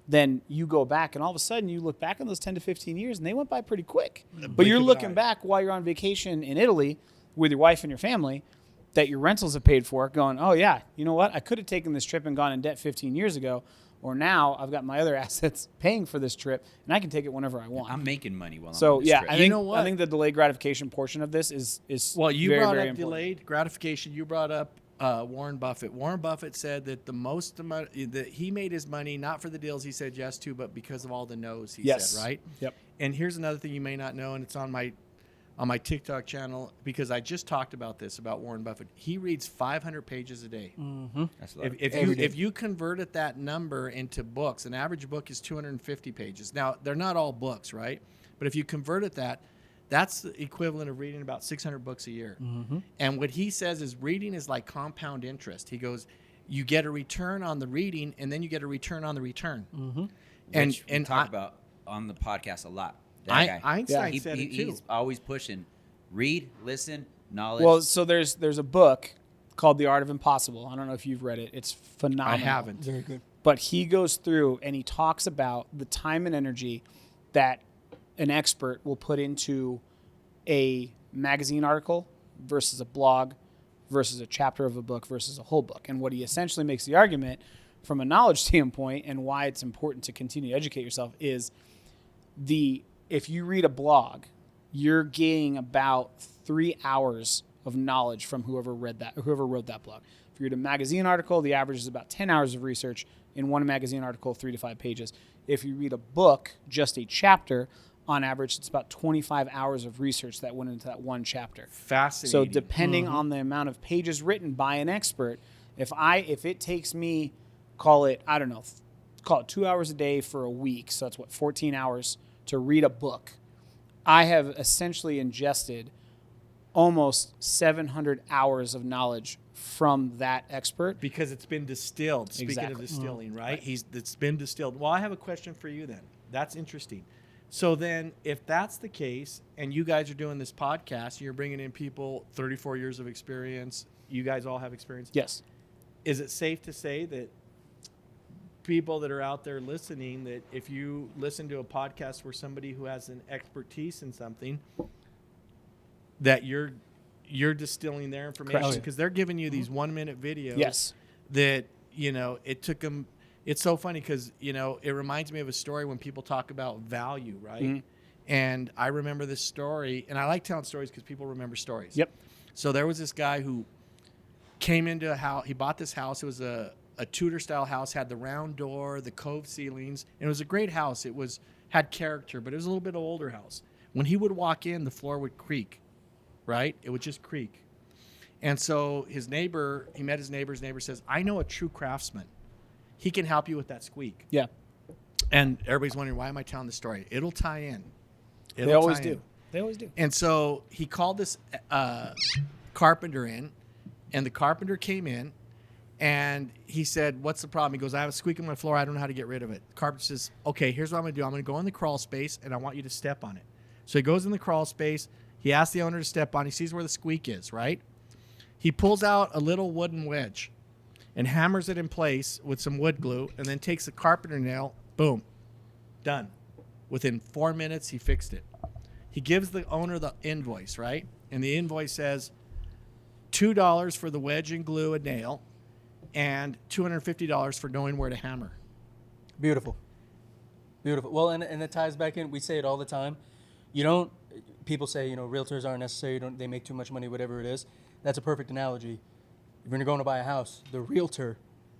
then you go back and all of a sudden you look back on those 10 to 15 years and they went by pretty quick. But you're of an looking eye. back while you're on vacation in Italy with your wife and your family that your rentals have paid for, going, oh yeah, you know what? I could have taken this trip and gone in debt 15 years ago, or now I've got my other assets paying for this trip and I can take it whenever I want. I'm making money while I'm So on this yeah, trip. I You think know what? I think the delayed gratification portion of this is Well, you very, brought very up important. delayed gratification. You brought up Warren Buffett. Warren Buffett said that the most amount that he made his money not for the deals he said yes to, but because of all the no's he Yes. said, right? Yep. And here's another thing you may not know, and it's on my TikTok channel because I just talked about this about Warren Buffett. He reads 500 pages a day. That's a lot. If you converted that number into books, an average book is 250 pages. Now they're not all books, right? But if you converted that, that's the equivalent of reading about 600 books a year. And what he says is reading is like compound interest. He goes, you get a return on the reading, and then you get a return on the return. Which we And talk about on the podcast a lot. That I, guy. Einstein He- said it too. he's always pushing. Read, listen, knowledge. Well, so there's a book called The Art of Impossible. I don't know if you've read it. It's phenomenal. I haven't. Very good. But he goes through and he talks about the time and energy that an expert will put into a magazine article versus a blog versus a chapter of a book versus a whole book. And what he essentially makes the argument from a knowledge standpoint and why it's important to continue to educate yourself is if you read a blog, you're getting about 3 hours of knowledge from whoever wrote that blog. If you read a magazine article, the average is about 10 hours of research in one magazine article, 3 to 5 pages. If you read a book, just a chapter, on average, it's about 25 hours of research that went into that one chapter. Fascinating. So depending on the amount of pages written by an expert, if it takes me, call it 2 hours a day for a week, so that's 14 hours to read a book, I have essentially ingested almost 700 hours of knowledge from that expert. Because it's been distilled. Speaking Exactly. of distilling, right? It's been distilled. Well, I have a question for you then. That's interesting. So then if that's the case and you guys are doing this podcast, you're bringing in people 34 years of experience, you guys all have experience. Yes. Is it safe to say that people that are out there listening, that if you listen to a podcast where somebody who has an expertise in something, that you're distilling their information Correct. because they're giving you these 1 minute videos Yes. that, it took them. It's so funny because, it reminds me of a story when people talk about value, right? Mhm. And I remember this story, and I like telling stories because people remember stories. Yep. So there was this guy who came into a house. He bought this house. It was a Tudor style house, had the round door, the cove ceilings, and it was a great house. It had character, but it was a little bit of older house. When he would walk in, the floor would creak, right? It would just creak. And so he met his neighbor. His neighbor says, I know a true craftsman. He can help you with that squeak. Yeah. And everybody's wondering, why am I telling this story? It'll tie in. They always do. They always do. And so he called this carpenter in, and the carpenter came in, and he said, what's the problem? He goes, I have a squeak on my floor. I don't know how to get rid of it. The carpenter says, okay, here's what I'm going to do. I'm going to go in the crawl space, and I want you to step on it. So he goes in the crawl space. He asks the owner to step on. He sees where the squeak is, right? He pulls out a little wooden wedge and hammers it in place with some wood glue, and then takes a carpenter nail, boom, done. Within 4 minutes, he fixed it. He gives the owner the invoice, right? And the invoice says $2 for the wedge and glue and nail, and $250 for knowing where to hammer. Beautiful. Beautiful. Well, and it ties back in. We say it all the time. You don't. People say, realtors aren't necessary. They make too much money, whatever it is. That's a perfect analogy. If you're going to buy a house, the realtor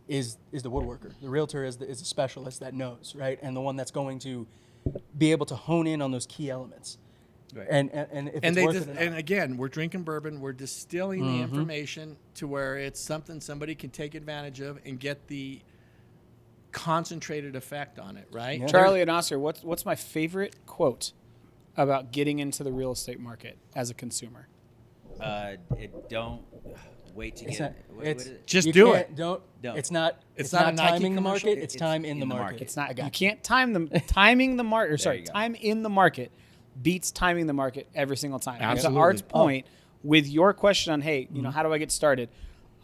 is the woodworker. The realtor is a specialist that knows, right? And the one that's going to be able to hone in on those key elements. Right. And if it's worth it or not. And again, we're drinking bourbon. We're distilling the information to where it's something somebody can take advantage of and get the concentrated effect on it, right? Yeah. Charlie and Oscar, what's my favorite quote about getting into the real estate market as a consumer? Don't wait to It's get. not- what it's- is it? Just You do can't- it. Don't. Don't. It's not. It's It's not not a Nike timing the commercial? market. It's time in the in the market. market. It's not. I got You it. can't time them. Timing the market. There Sorry, you go. time in the market beats timing the market every single time. And to Absolutely. Art's point, with your question on, hey, how do I get started?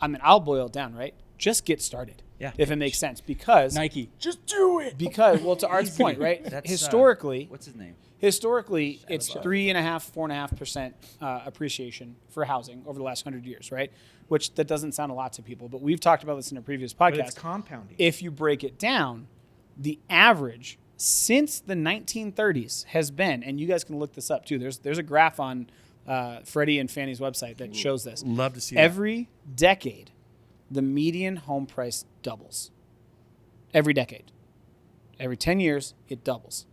I mean, I'll boil it down, right? Just get started. Yeah. If it makes sense, because Nike. Just do it. well, to Art's point, right? That's, Historically, what's his name? it's 3.5–4.5% appreciation for housing over the last 100 years, right? Which that doesn't sound a lot to people, but we've talked about this in a previous But podcast. it's compounding. If you break it down, the average since the 1930s has been, and you guys can look this up too. There's a graph on Freddie and Fannie's website that shows this. Love to see Every decade, the median home price doubles. Every decade. Every 10 years, it doubles.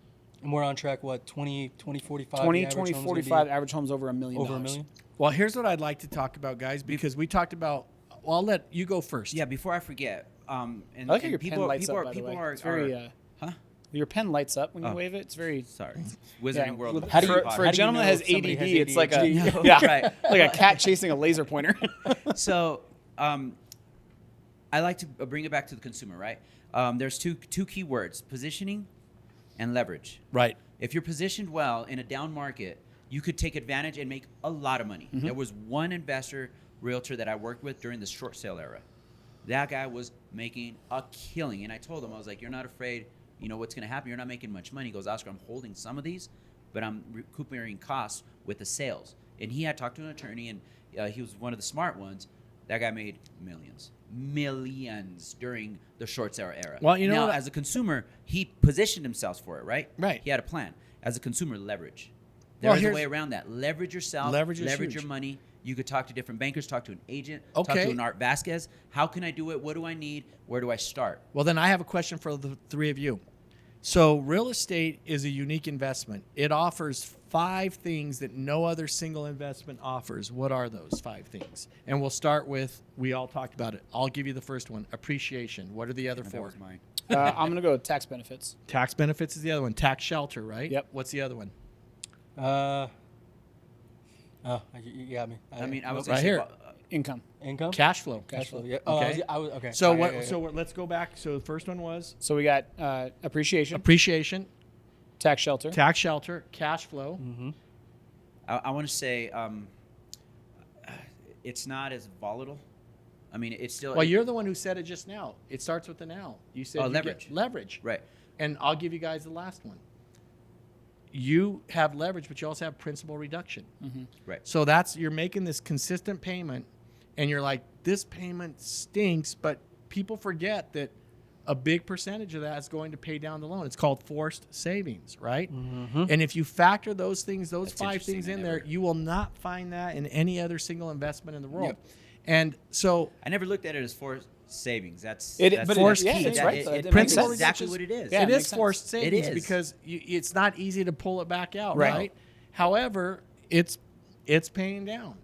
And we're on track. What 20, 45? 20, the average 20, home's gonna 45, be average homes over $1 million. over $1 million. that. Well, here's what I'd like to talk about, guys, because we talked about. Well, I'll let you go first. Yeah, before I forget. And, I like how and your people, pen lights people up, are, by the people way. are, It's very, huh? your pen lights up when you Oh. wave it. It's very... Sorry, Wizarding World. with- of How do you- Harry for Potter. a how do you gentleman know that has if somebody ADD, has it's like a ADHD? yeah, Right. like a cat chasing a laser pointer. So, I like to bring it back to the consumer, right? There's two key words: positioning and leverage. Right. If you're positioned well in a down market, you could take advantage and make a lot of money. Mm-hmm. There was one investor, realtor that I worked with during the short sale era. That guy was making a killing, and I told him, I was like, "You're not afraid? You know what's going to happen? You're not making much money." He goes, "Oscar, I'm holding some of these, but I'm recuperating costs with the sales." And he had talked to an attorney, and he was one of the smart ones. That guy made millions during the short sale era. Well, you know now, what? as a consumer, he positioned himself for it, right? Right. He had a plan. As a consumer, leverage. Well, There's a here's- way around that. Leverage yourself. Leverage is leverage huge. your money. You could talk to different bankers, talk to an agent, talk Okay. to an Art Vasquez. How can I do it? What do I need? Where do I start? Well, then I have a question for the three of you. So, real estate is a unique investment. It offers 5 things that no other single investment offers. What are those 5 things? And we'll start with, we all talked about it. I'll give you the first one, appreciation. What are the other That 4? was mine. I'm going to go with tax benefits. Tax benefits is the other one. Tax shelter, right? Yep. What's the other one? You got me. I mean, I was Right gonna say, here. Income. Income. Cash flow. Cash flow. Yeah. Okay. I was okay. So All right, what? yeah, So let's go back. So the first one was So we got appreciation, appreciation, tax shelter. tax shelter, cash flow. I want to say it's not as volatile. I mean, it's still. Well, you're the one who said it just now. It starts with an L. You said Oh, you leverage. get leverage. right. And I'll give you guys the last one. You have leverage, but you also have principal reduction. Right. So that's you're making this consistent payment, and you're like, this payment stinks, but people forget that a big percentage of that is going to pay down the loan. It's called forced savings, right? And if you factor those things, those That's 5 interesting. things I in never- there, you will not find that in any other single investment in the world. Yep. And so I never looked at it as forced savings. That's It- that's but it- forced yeah, keys. it's That- right. it- So it- it that's makes sense. exactly what it is. Yeah, it makes is sense. forced savings is. because it's not easy to pull it back out, Right. right? However, it's paying down,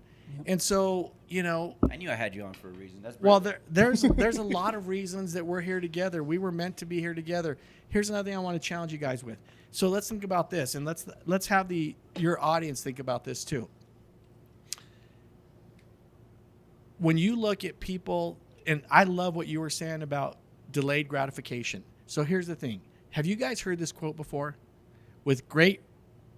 and so I knew I had you on for a reason. That's well, brilliant. there's a lot of reasons that we're here together. We were meant to be here together. Here's another thing I want to challenge you guys with. So let's think about this, and let's have your audience think about this too. When you look at people, and I love what you were saying about delayed gratification. So here's the thing. Have you guys heard this quote before? With great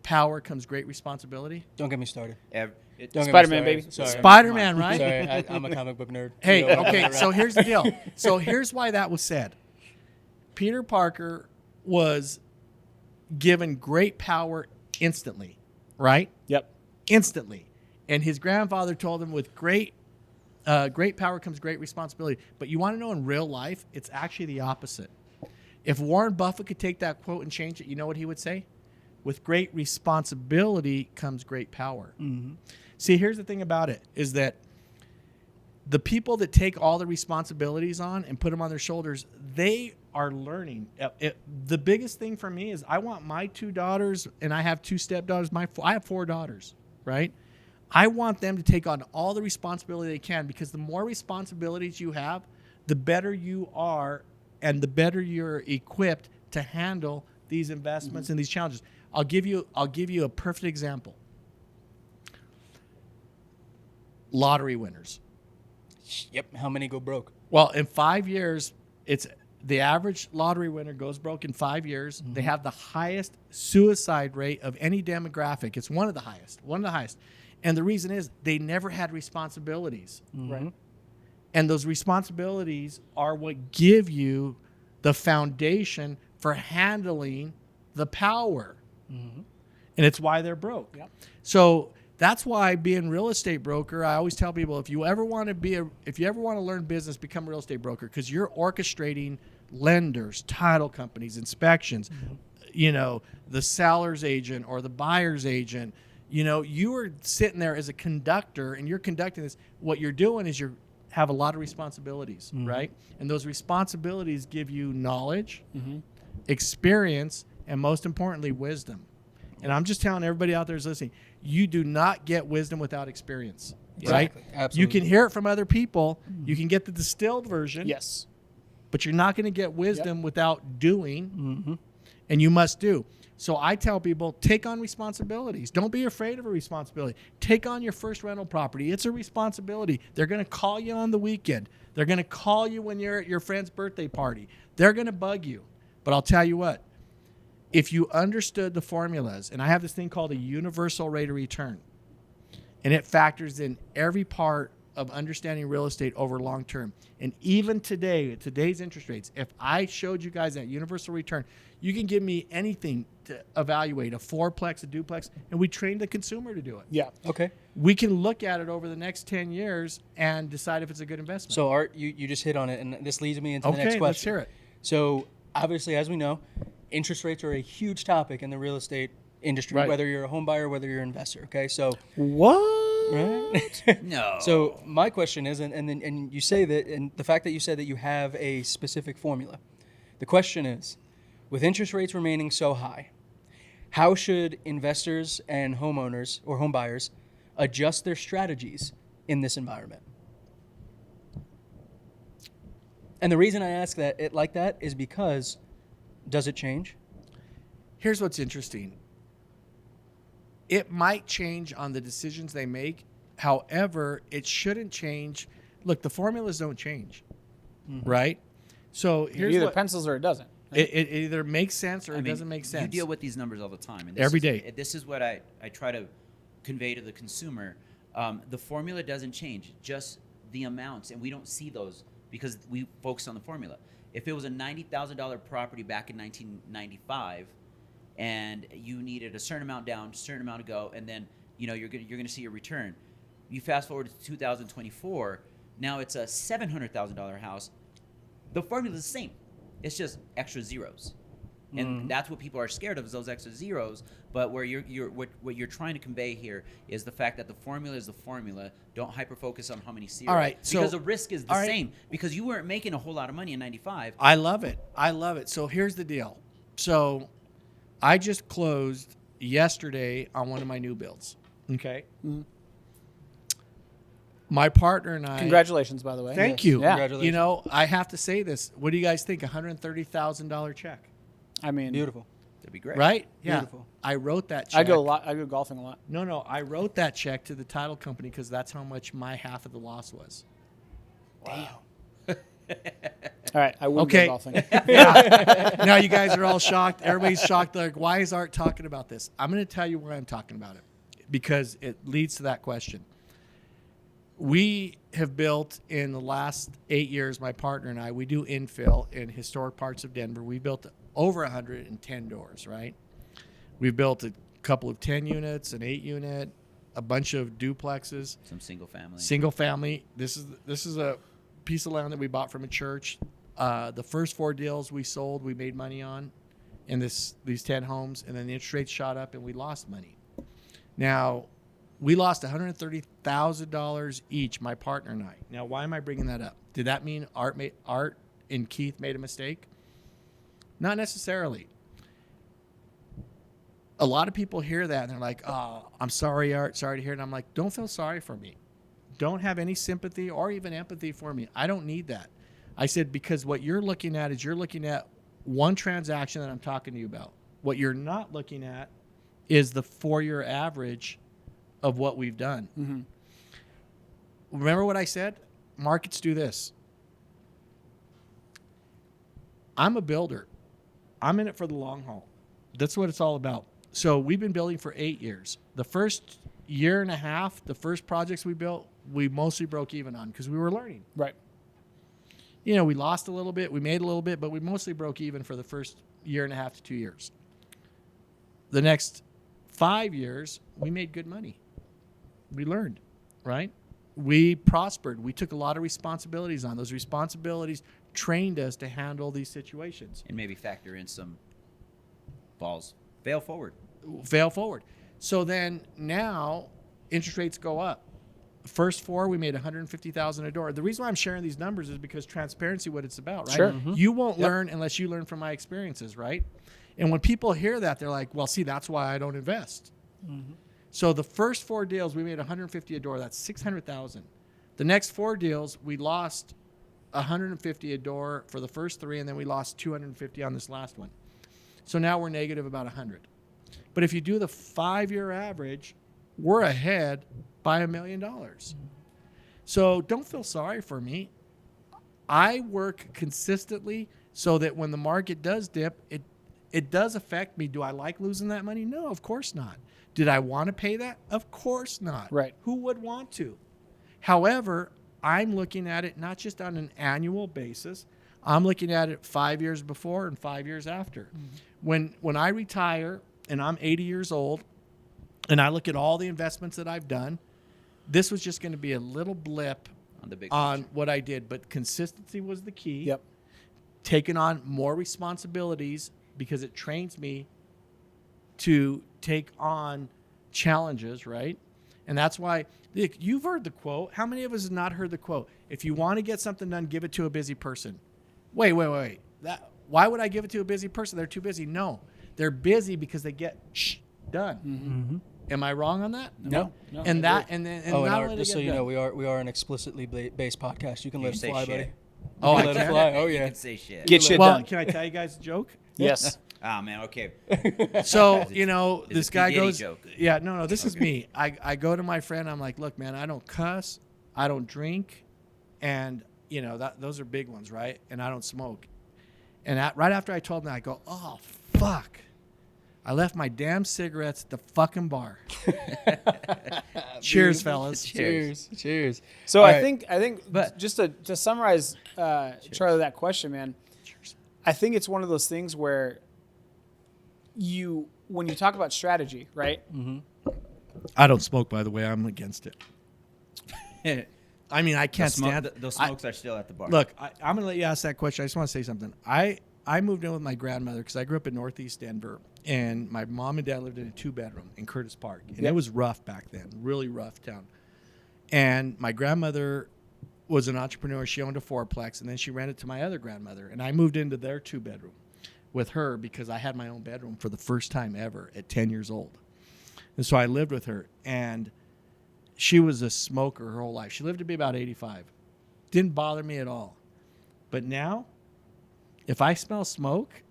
power comes great responsibility. Don't get me started. Don't Don't get me Spider-Man, started. baby. Sorry. Spider-Man, right? Sorry, I'm a comic book nerd. Hey, You know, okay, right. so here's the deal. So here's why that was said. Peter Parker was given great power instantly, right? Yep. Instantly. And his grandfather told him with great great power comes great responsibility. But you want to know in real life, it's actually the opposite. If Warren Buffett could take that quote and change it, you know what he would say? With great responsibility comes great power. Mm-hmm. See, here's the thing about it, is that the people that take all the responsibilities on and put them on their shoulders, they are learning. The biggest thing for me is I want my 2 daughters, and I have 2 stepdaughters. I have 4 daughters, right? I want them to take on all the responsibility they can, because the more responsibilities you have, the better you are and the better you're equipped to handle these investments and these challenges. I'll give you a perfect example. Lottery winners. Yep. How many go broke? Well, in 5 years, it's the average lottery winner goes broke in 5 years. They have the highest suicide rate of any demographic. It's one of the highest. And the reason is they never had responsibilities. Right. And those responsibilities are what give you the foundation for handling the power. And it's why they're broke. Yep. So that's why being a real estate broker, I always tell people, if you ever want to learn business, become a real estate broker, because you're orchestrating lenders, title companies, inspections, the seller's agent or the buyer's agent. You are sitting there as a conductor and you're conducting this. What you're doing is you have a lot of responsibilities, right? And those responsibilities give you knowledge, experience, and most importantly, wisdom. And I'm just telling everybody out there who's listening, you do not get wisdom without experience, right? Absolutely. You can hear it from other people. You can get the distilled version. Yes. But you're not going to get wisdom without doing, and you must do. So I tell people, take on responsibilities. Don't be afraid of a responsibility. Take on your first rental property. It's a responsibility. They're going to call you on the weekend. They're going to call you when you're at your friend's birthday party. They're going to bug you. But I'll tell you what, if you understood the formulas, and I have this thing called a universal rate of return, and it factors in every part of understanding real estate over long term. And even today, at today's interest rates, if I showed you guys that universal return, you can give me anything to evaluate, a fourplex, a duplex, and we train the consumer to do it. Yeah. Okay. We can look at it over the next 10 years and decide if it's a good investment. So Art, you just hit on it, and this leads me into the next Okay, question. let's hear it. So obviously, as we know, interest rates are a huge topic in the real estate industry, Right. whether you're a home buyer, whether you're an investor. Okay, so What? right? No. So my question is, and you say that, and the fact that you said that you have a specific formula, the question is, with interest rates remaining so high, how should investors and homeowners or home buyers adjust their strategies in this environment? And the reason I ask it like that is because, does it change? Here's what's interesting. It might change on the decisions they make. However, it shouldn't change. Look, the formulas don't change, right? So It here's either what pencils or it doesn't. it either makes sense or I it mean, doesn't make sense. You deal with these numbers all the time. And Every is, day. This is what I try to convey to the consumer. The formula doesn't change, just the amounts. And we don't see those because we focus on the formula. If it was a $90,000 property back in 1995 and you needed a certain amount down, a certain amount to go, and then you're going to see a return. You fast forward to 2024, now it's a $700,000 house. The formula is the same. It's just extra zeros. And that's what people are scared of, is those extra zeros. But where what you're trying to convey here is the fact that the formula is the formula. Don't hyper focus on how many zeros. All right, so- because the risk is the all right. same. Because you weren't making a whole lot of money in '95. I love it. So here's the deal. So I just closed yesterday on one of my new builds. Okay. My partner and I. Congratulations, by the way. Thank Yes. you. Yeah. Congratulations. I have to say this. What do you guys think? $130,000 check, I mean, Beautiful. That'd be great. right? Yeah. Beautiful. I wrote that check. I go a lot. I go golfing a lot. No. I wrote that check to the title company because that's how much my half of the loss was. Wow. All right, I wouldn't Okay. go golfing. Now you guys are all shocked. Everybody's shocked. They're like, why is Art talking about this? I'm going to tell you why I'm talking about it, because it leads to that question. We have built in the last 8 years, my partner and I, we do infill in historic parts of Denver. We built over 110 doors, right? We've built a couple of 10 units, an 8 unit, a bunch of duplexes, Some single family. This is a piece of land that we bought from a church. The first 4 deals we sold, we made money on in these 10 homes, and then the interest rates shot up and we lost money. Now, we lost $130,000 each, my partner and I. Now, why am I bringing that up? Did that mean Art and Keith made a mistake? Not necessarily. A lot of people hear that and they're like, oh, I'm sorry, Art, sorry to hear it. And I'm like, don't feel sorry for me. Don't have any sympathy or even empathy for me. I don't need that. I said, because what you're looking at is you're looking at one transaction that I'm talking to you about. What you're not looking at is the 4-year average of what we've done. Mm-hmm. Remember what I said? Markets do this. I'm a builder. I'm in it for the long haul. That's what it's all about. So we've been building for 8 years. The first year and a half, the first projects we built, we mostly broke even on because we were learning. Right. You know, we lost a little bit, we made a little bit, but we mostly broke even for the first year and a half to 2 years. The next 5 years, we made good money. We learned, right? We prospered. We took a lot of responsibilities on. Those responsibilities trained us to handle these situations. And maybe factor in some balls. Fail forward. So then now interest rates go up. First 4, we made $150,000 a door. The reason why I'm sharing these numbers is because transparency, what it's about, right? Sure. Mm-hmm. You won't learn unless you learn from my experiences, right? And when people hear that, they're like, well, see, that's why I don't invest. Mm-hmm. So the first 4 deals, we made $150 a door. That's $600,000. The next 4 deals, we lost $150 a door for the first 3, and then we lost $250 on this last one. So now we're negative about $100. But if you do the 5-year average, we're ahead by $1 million. So don't feel sorry for me. I work consistently so that when the market does dip, it does affect me. Do I like losing that money? No, of course not. Did I want to pay that? Of course not. Right. Who would want to? However, I'm looking at it not just on an annual basis. I'm looking at it 5 years before and 5 years after. Mm-hmm. When I retire and I'm 80 years old and I look at all the investments that I've done, this was just going to be a little blip on what I did. But consistency was the key. Yep. Taking on more responsibilities because it trains me to take on challenges, right? And that's why, look, you've heard the quote. How many of us have not heard the quote? If you want to get something done, give it to a busy person. Wait. Why would I give it to a busy person? They're too busy. No, they're busy because they get done. Mm-hmm. Am I wrong on that? No. And that, and then, and not only just so you done. know, we are an explicitly based podcast. You can let it say fly, shit. buddy. Oh, I Let it can? fly. Oh You yeah. can say shit. Get shit Well, done. can I tell you guys a joke? Yes. Oh, man, okay. So, Is it- you know, is this it guy P. Diddy goes, joke? yeah, no, this is me. I go to my friend. I'm like, look, man, I don't cuss. I don't drink. And, you know, those are big ones, right? And I don't smoke. And right after I told him that, I go, oh, fuck. I left my damn cigarettes at the fucking bar. Cheers, fellas. Cheers. So All I right. think, But- just to summarize, Charlie, that question, man. Cheers. I think it's one of those things where when you talk about strategy, right? I don't smoke, by the way. I'm against it. I mean, I can't stand it. Those smokes are still at the bar. Look, I'm going to let you ask that question. I just want to say something. I moved in with my grandmother because I grew up in Northeast Denver, and my mom and dad lived in a 2-bedroom in Curtis Park. And it was rough back then, really rough town. And my grandmother was an entrepreneur. She owned a 4-plex, and then she rented to my other grandmother. And I moved into their 2-bedroom with her because I had my own bedroom for the first time ever at 10 years old. And so I lived with her, and she was a smoker her whole life. She lived to be about 85. Didn't bother me at all. But now, if I smell smoke,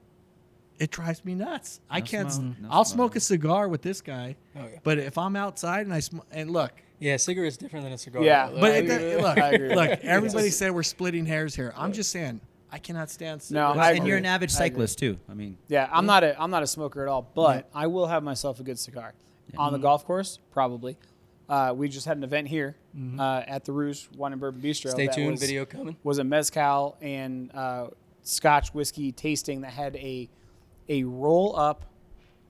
it drives me nuts. I can't. I'll smoke a cigar with this guy, but if I'm outside and I smoke, and look, Yeah, cigarette's different than a cigar. Yeah, but I agree. look, I agree. everybody said we're splitting hairs here. I'm just saying I cannot stand No, cigarettes. I and agree. you're an avid I agree. cyclist, too. I mean, Yeah, I'm not a smoker at all, but I will have myself a good cigar. On the golf course, probably. We just had an event here at the Rouge Wine and Bourbon Bistro. Stay that tuned, video coming. Was a mezcal and Scotch whiskey tasting that had a roll-up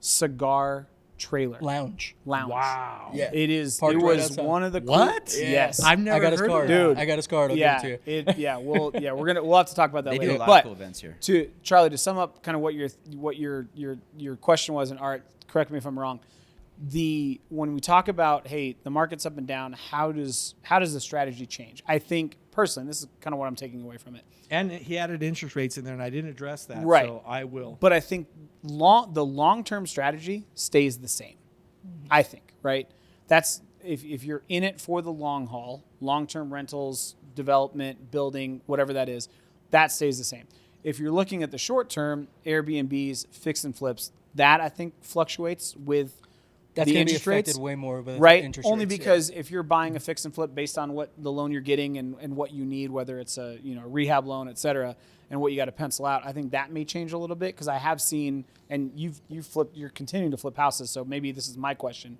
cigar trailer Lounge. Wow. Yeah. It is. Parked It right was outside. one of the What? Yes. I've never I got his heard card. of that. Dude. I got his card. I'll yeah. give it to you. We'll have to talk about that They later. do a lot but of cool events here. to Charlie, to sum up kind of what your question was in Art, correct me if I'm wrong. When we talk about, hey, the market's up and down, how does the strategy change? I think personally, this is kind of what I'm taking away from it. And he added interest rates in there, and I didn't address that. Right. So I will. But I think the long-term strategy stays the same. I think, right? That's if you're in it for the long haul, long-term rentals, development, building, whatever that is, that stays the same. If you're looking at the short term, Airbnbs, fix and flips, that I think fluctuates with That's the going to be interest affected rates. way more with Right, interest only rates, yeah. because if you're buying a fix and flip based on what the loan you're getting and what you need, whether it's a rehab loan, et cetera, and what you got to pencil out, I think that may change a little bit because I have seen, and you're continuing to flip houses, so maybe this is my question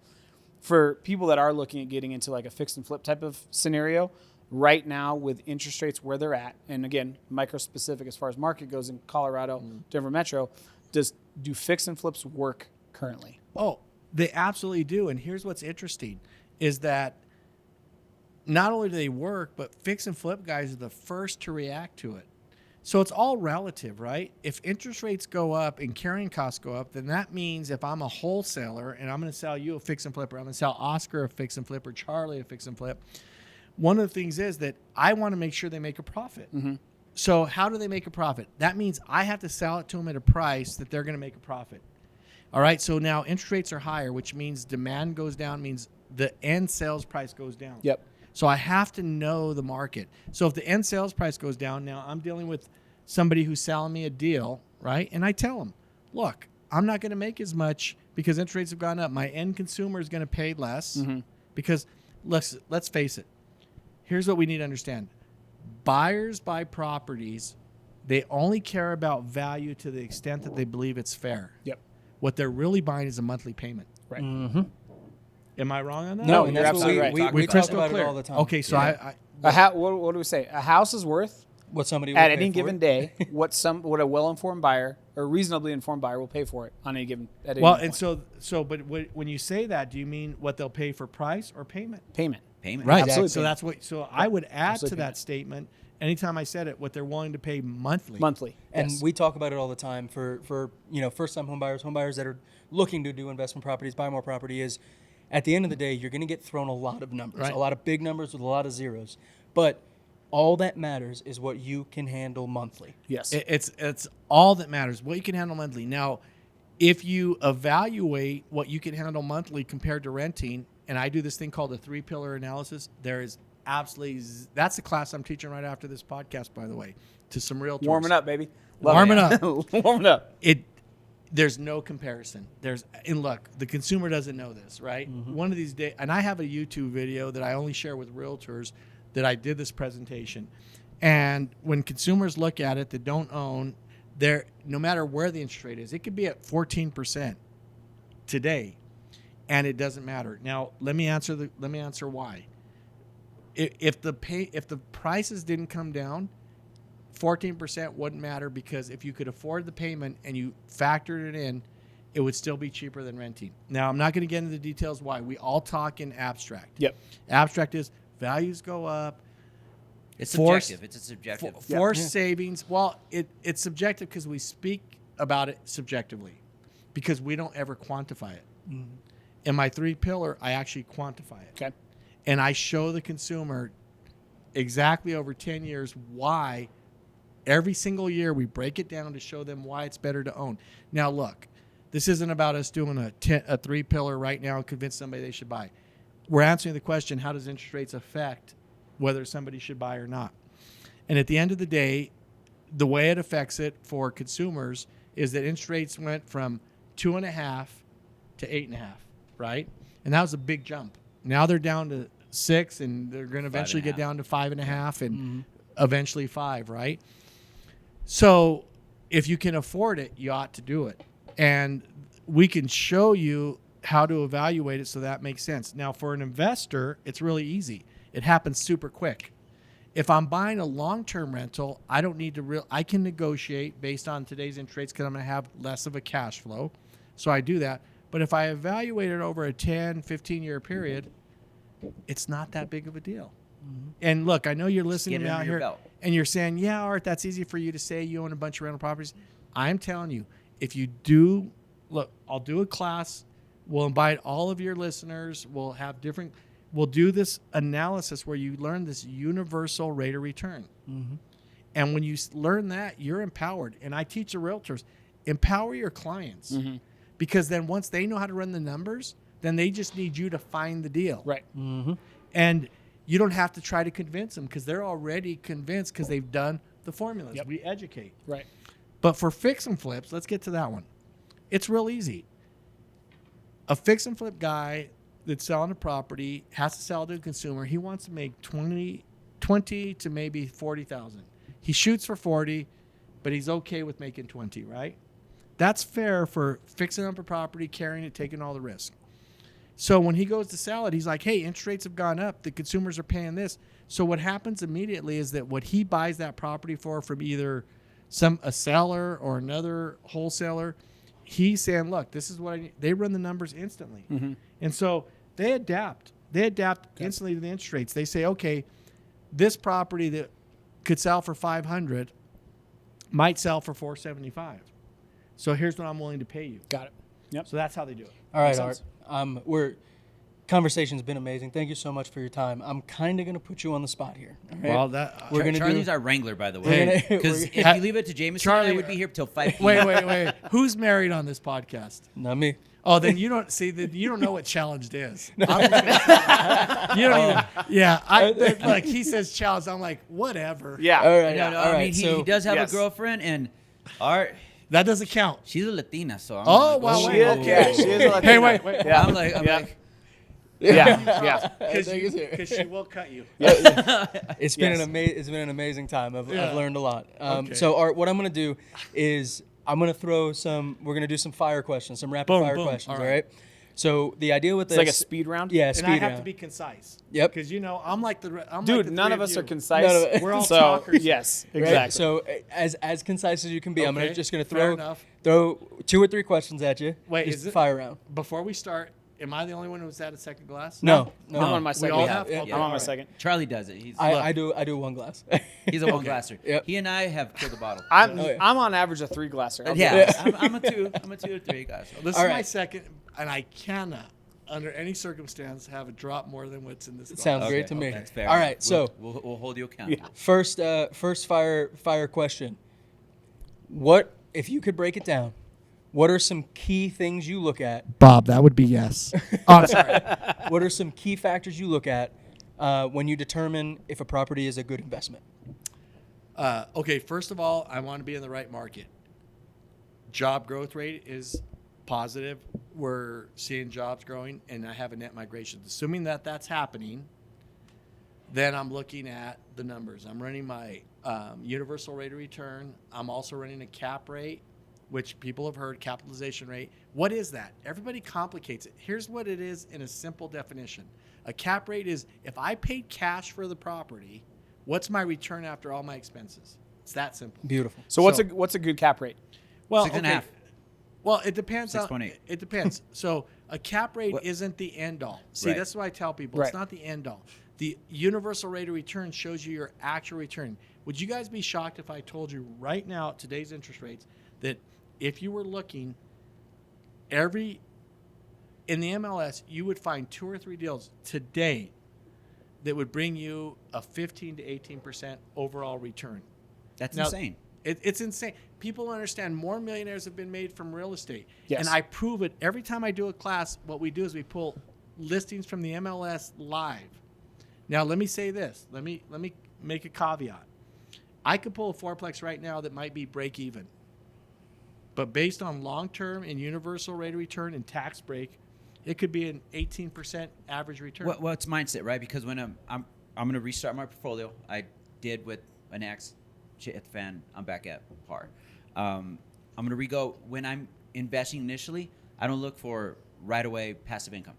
for people that are looking at getting into like a fix and flip type of scenario. Right now, with interest rates where they're at, and again, micro specific as far as market goes in Colorado, Denver Metro, do fix and flips work currently? Oh, they absolutely do. And here's what's interesting is that not only do they work, but fix and flip guys are the first to react to it. So it's all relative, right? If interest rates go up and carrying costs go up, then that means if I'm a wholesaler and I'm going to sell you a fix and flip, or I'm going to sell Oscar a fix and flip, or Charlie a fix and flip, one of the things is that I want to make sure they make a profit. Mm-hmm. So how do they make a profit? That means I have to sell it to them at a price that they're going to make a profit. All right, so now interest rates are higher, which means demand goes down, means the end sales price goes down. Yep. So I have to know the market. So if the end sales price goes down, now I'm dealing with somebody who's selling me a deal, right? And I tell them, look, I'm not going to make as much because interest rates have gone up. My end consumer is going to pay less because let's face it. Here's what we need to understand. Buyers buy properties. They only care about value to the extent that they believe it's fair. Yep. What they're really buying is a monthly payment. Right. Mm-hmm. Am I wrong on that? No, you're and that's what absolutely right. we We're talk crystal about clear. it all the time. Okay, so Yeah. What do we say? A house is worth What somebody at will pay any for given it. day what a well-informed buyer or reasonably informed buyer will pay for it on any given at any well, point. and but when you say that, do you mean what they'll pay for price or payment? Payment. Payment. Right. Absolutely So that's what. So I would add Absolutely to that statement. Anytime I said it, what they're willing to pay monthly. Monthly. And Yes. we talk about it all the time for first-time home buyers that are looking to do investment properties, buy more property. Is at the end of the day, you're going to get thrown a lot of numbers, Right. a lot of big numbers with a lot of zeros. But all that matters is what you can handle monthly. Yes. It's all that matters. What you can handle monthly. Now, if you evaluate what you can handle monthly compared to renting, and I do this thing called the 3-pillar analysis, there is absolutely that's the class I'm teaching right after this podcast, by the way, to some realtors. Warming up, baby. Love Warming it. up. Warming up. There's no comparison. And look, the consumer doesn't know this, right? One of these days, and I have a YouTube video that I only share with realtors that I did this presentation. And when consumers look at it that don't own, no matter where the interest rate is, it could be at 14% today, and it doesn't matter. Now, let me answer why. If the prices didn't come down, 14% wouldn't matter, because if you could afford the payment and you factored it in, it would still be cheaper than renting. Now, I'm not going to get into the details why. We all talk in abstract. Yep. Abstract is values go up. It's Force- subjective. It's a subjective. Forced savings. Well, it's subjective because we speak about it subjectively because we don't ever quantify it. In my 3-pillar, I actually quantify it. Okay. And I show the consumer exactly over 10 years why every single year we break it down to show them why it's better to own. Now, look, this isn't about us doing a 3-pillar right now and convince somebody they should buy. We're answering the question, how does interest rates affect whether somebody should buy or not? And at the end of the day, the way it affects it for consumers is that interest rates went from 2.5 to 8.5, right? And that was a big jump. Now they're down to 6, and they're going to eventually get down to 5.5 and eventually 5, right? So if you can afford it, you ought to do it. And we can show you how to evaluate it so that makes sense. Now, for an investor, it's really easy. It happens super quick. If I'm buying a long-term rental, I don't need to I can negotiate based on today's interest rates because I'm going to have less of a cash flow. So I do that. But if I evaluate it over a 10, 15-year period, it's not that big of a deal. And look, I know you're listening get to it me out under your here belt. and you're saying, yeah, Art, that's easy for you to say. You own a bunch of rental properties. I'm telling you, if you do, look, I'll do a class. We'll invite all of your listeners. We'll do this analysis where you learn this universal rate of return. And when you learn that, you're empowered. And I teach the realtors, empower your clients. Because then once they know how to run the numbers, then they just need you to find the deal. Right. And you don't have to try to convince them because they're already convinced because they've done the formulas. Yep. We educate. Right. But for fix and flips, let's get to that one. It's real easy. A fix and flip guy that's selling a property has to sell to a consumer. He wants to make 20 to maybe 40,000. He shoots for 40, but he's okay with making 20, right? That's fair for fixing up a property, carrying it, taking all the risk. So when he goes to sell it, he's like, hey, interest rates have gone up. The consumers are paying this. So what happens immediately is that what he buys that property for from either a seller or another wholesaler, he's saying, look, this is what I need. They run the numbers instantly. And so they adapt. They adapt instantly to the interest rates. They say, okay, this property that could sell for 500 might sell for 475. So here's what I'm willing to pay you. Got it. Yep. So that's how they do it. All right, Makes Art. sense. Conversation's been amazing. Thank you so much for your time. I'm kind of going to put you on the spot here. All right? Well, that We're gonna Charlie's do- our wrangler, by the We're way. gonna- Because we're- if you leave it to Jameson, Charlie- I would be here till 5 p.m. wait. Who's married on this podcast? Not me. Oh, then you don't see that. You don't know what challenged is. I'm just gonna- you don't even. Yeah, like he says challenge. I'm like whatever. Yeah. All right. No, all I right. mean, so he does have yes. a girlfriend, and Art, That doesn't count. she's a Latina, so I'm Oh, like, wow, She wait. is, yeah, she is a Latina. Hey, wait. Yeah. I'm like, Yeah. Because she will cut you. It's been Yes. it's been an amazing time. I've learned a lot. Okay. So Art, what I'm gonna do is I'm gonna we're gonna do some fire questions, some rapid Boom, fire boom. questions. All All right. right. So the idea with It's this, like a speed round. yeah, And speed I have round. to be concise. Yep. Because I'm like the. I'm Dude, like the none three of us you. are concise. None of it. We're all so, talkers. Yes, Right? exactly. So as concise as you can be, I'm Okay, just gonna fair throw enough. 2 or 3 questions at you. Wait, just is it- fire round? Before we start, am I the only one who's had a second glass? No. I'm on my We second. all Yeah. have. yeah, Okay, I'm on all my right. second. Charlie does it. I do 1 glass. He's a one glasser. Yep. He and I have killed a bottle. I'm yeah. I'm on average a 3 glasser. I'll be Yeah, honest. I'm a 2 or 3 glasser. This All is my right. second, and I cannot, under any circumstance, have a drop more than what's in this glass. Sounds great to me. That's fair. All right. So we'll hold you accountable. first fire question. What if you could break it down? What are some key things you look at? Bob, that would be yes. Oh, sorry. What are some key factors you look at when you determine if a property is a good investment? Okay, first of all, I want to be in the right market. Job growth rate is positive. We're seeing jobs growing, and I have a net migration. Assuming that that's happening, then I'm looking at the numbers. I'm running my universal rate of return. I'm also running a cap rate, which people have heard, capitalization rate. What is that? Everybody complicates it. Here's what it is in a simple definition. A cap rate is if I paid cash for the property, what's my return after all my expenses? It's that simple. Beautiful. So what's a good cap rate? Well, 6.5. Well, it depends. 6.8. It depends. So a cap rate What- isn't the end all. See, Right. that's what I tell people. Right. It's not the end all. The universal rate of return shows you your actual return. Would you guys be shocked if I told you right now at today's interest rates that if you were looking in the MLS, you would find 2 or 3 deals today that would bring you a 15 to 18% overall return. That's Now, insane. It's insane. People don't understand more millionaires have been made from real estate. Yes. And I prove it every time I do a class. What we do is we pull listings from the MLS live. Now, let me say this. Let me make a caveat. I could pull a fourplex right now that might be break even. But based on long-term and universal rate of return and tax break, it could be an 18% average return. Well, it's mindset, right? Because when I'm going to restart my portfolio, I did with an ex, shit hit the fan, I'm back at par. I'm going to re-go. When I'm investing initially, I don't look for right away passive income.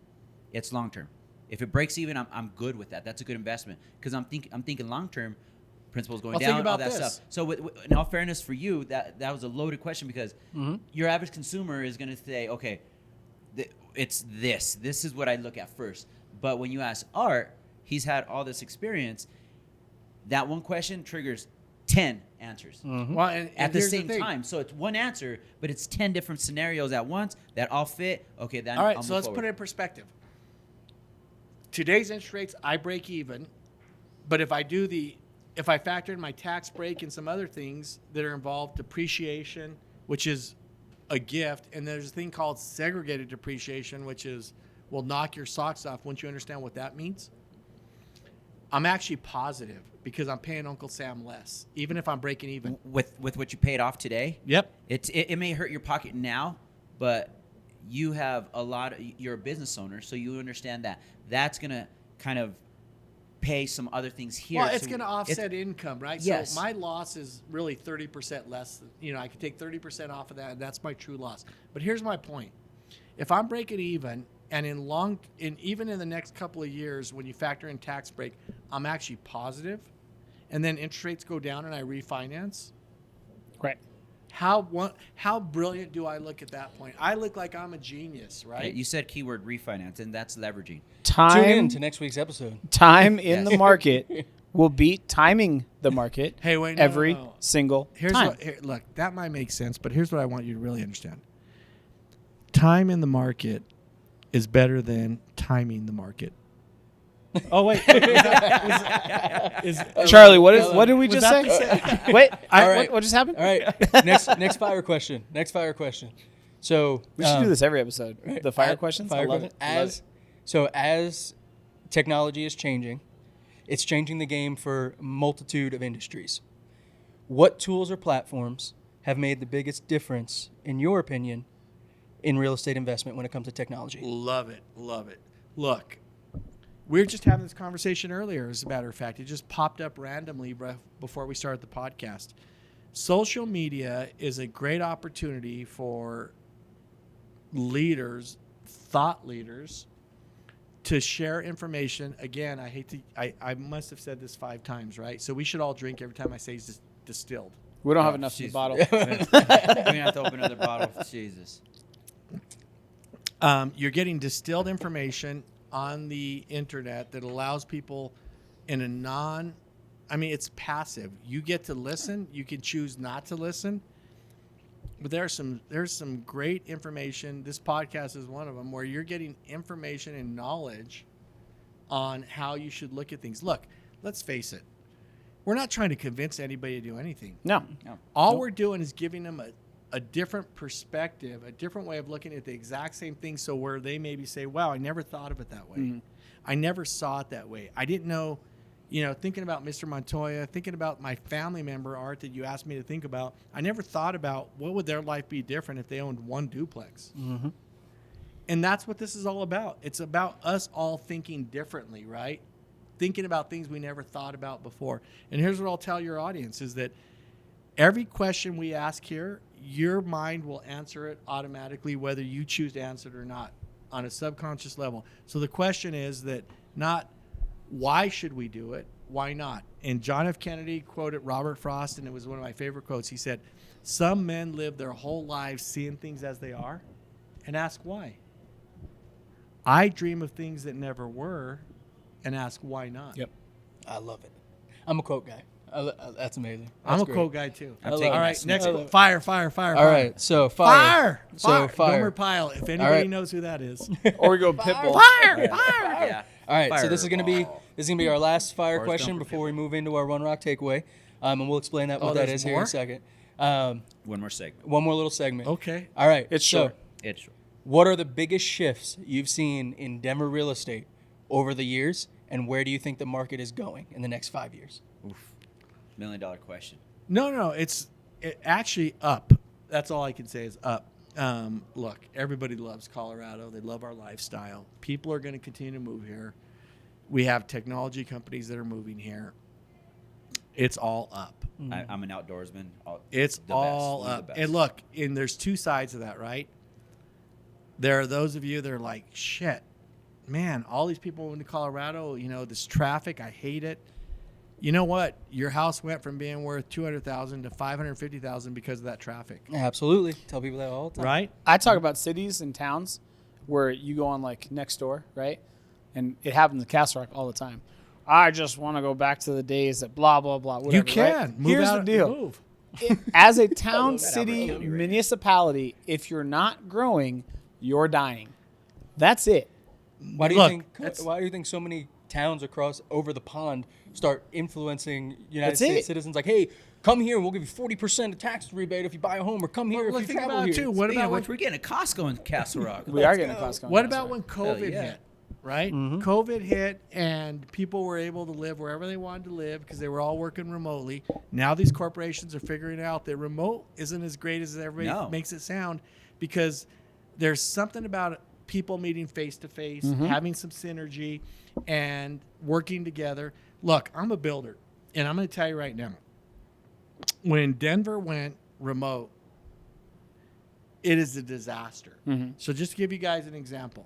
It's long-term. If it breaks even, I'm good with that. That's a good investment because I'm thinking long-term. Principles going Well, down, think about all that this. stuff. So, in all fairness for you, that was a loaded question because your average consumer is going to say, okay, it's this. This is what I look at first. But when you ask Art, he's had all this experience. That one question triggers 10 answers Well, and at the here's same thing. time. So it's one answer, but it's 10 different scenarios at once that all fit. Okay, then All right, I'll so move let's forward. put it in perspective. Today's interest rates, I break even, but if I factor in my tax break and some other things that are involved, depreciation, which is a gift, and there's a thing called segregated depreciation, which will knock your socks off once you understand what that means. I'm actually positive because I'm paying Uncle Sam less, even if I'm breaking even. with what you paid off today. Yep. It may hurt your pocket now, but you have you're a business owner, so you understand that that's gonna kind of pay some other things here. Well, it's So going to offset income, right? Yes. So my loss is really 30% less. I can take 30% off of that, and that's my true loss. But here's my point: if I'm breaking even, and even in the next couple of years, when you factor in tax break, I'm actually positive, and then interest rates go down, and I refinance. Right. How brilliant do I look at that point? I look like I'm a genius, right? You said keyword refinance, and that's leveraging. Tune in Time to next week's episode. in Yes. the market will beat timing the market Hey, wait, no, every no. single Here's time. look, that might make sense, but here's what I want you to really understand. Time in the market is better than timing the market. Oh wait, Charlie, what did we was just that say? Wait, All right. what just happened? All right, next fire question. Next fire question. So We should do this every episode. right, The fire at- questions. fire I love question. it. I love it. As technology is changing, it's changing the game for a multitude of industries. What tools or platforms have made the biggest difference, in your opinion, in real estate investment when it comes to technology? Love it. Look, we were just having this conversation earlier, as a matter of fact. It just popped up randomly before we started the podcast. Social media is a great opportunity for leaders, thought leaders, to share information. Again, I must have said this 5 times, right? So we should all drink every time I say distilled. We don't have Oh, enough in the jeez. bottle. We're gonna have to open another bottle. Jesus. You're getting distilled information on the internet that allows people in it's passive. You get to listen. You can choose not to listen. But there's some great information. This podcast is one of them where you're getting information and knowledge on how you should look at things. Look, let's face it. We're not trying to convince anybody to do anything. No. All we're doing is giving them a different perspective, a different way of looking at the exact same thing, so where they maybe say, wow, I never thought of it that way. Mm-hmm. I never saw it that way. I didn't know, thinking about Mr. Montoya, thinking about my family member, Art, that you asked me to think about, I never thought about what would their life be different if they owned one duplex. Mm-hmm. And that's what this is all about. It's about us all thinking differently, right? Thinking about things we never thought about before. And here's what I'll tell your audience is that every question we ask here, your mind will answer it automatically, whether you choose to answer it or not, on a subconscious level. So the question is that not why should we do it, why not? And John F. Kennedy quoted Robert Frost, and it was one of my favorite quotes. He said, some men live their whole lives seeing things as they are and ask why. I dream of things that never were and ask why not. Yep. I love it. I'm a quote guy. That's amazing. I'm That's a great. quote guy too. I'm All taking that right, Smith. next fire. All right, so fire. So fire. Gomer Pyle, if anybody right. knows who that is. Or we go Pitbull. Yeah. All right, so this is Fireball. gonna be our last fire Forrest question Gump or before we move into our One Rock takeaway, and we'll explain what that there's is here in more? a second. One more segment. One more little segment. Okay. All right. It's so, short. It's short. what are the biggest shifts you've seen in Denver real estate over the years, and where do you think the market is going in the next 5 years? Oof. $1 million question. No, it's actually up. That's all I can say is up. Look, everybody loves Colorado. They love our lifestyle. People are going to continue to move here. We have technology companies that are moving here. It's all up. I'm an outdoorsman. It's the all best. One of up. the And best. look, and there's 2 sides of that, right? There are those of you that are like, shit, man, all these people moving to Colorado, this traffic, I hate it. You know what? Your house went from being worth $200,000 to $550,000 because of that traffic, Absolutely. Tell people that all the time. right? I talk about cities and towns where you go on like Nextdoor, right? And it happens in Castle Rock all the time. I just want to go back to the days that blah, blah, blah, whatever. You can. Right? Move Here's out, the deal. Move. As a town, that city, opportunity right municipality, if you're not growing, you're dying. That's it. Why do you Look, think? that's- Why do you think so many towns across over the pond start influencing United That's States it. citizens? Like, hey, come here, we'll give you 40% tax rebate if you buy a home, or come here Well, if you think travel about here. it too. What Speaking about of when, which, we're getting a Costco in Castle Rock. We are getting a Costco. what That's about right. when COVID yeah. hit? Right? COVID hit and people were able to live wherever they wanted to live because they were all working remotely. Now these corporations are figuring out that remote isn't as great as everybody makes it sound because there's something about people meeting face to face, having some synergy and working together. Look, I'm a builder and I'm going to tell you right now, when Denver went remote, it is a disaster. So just to give you guys an example,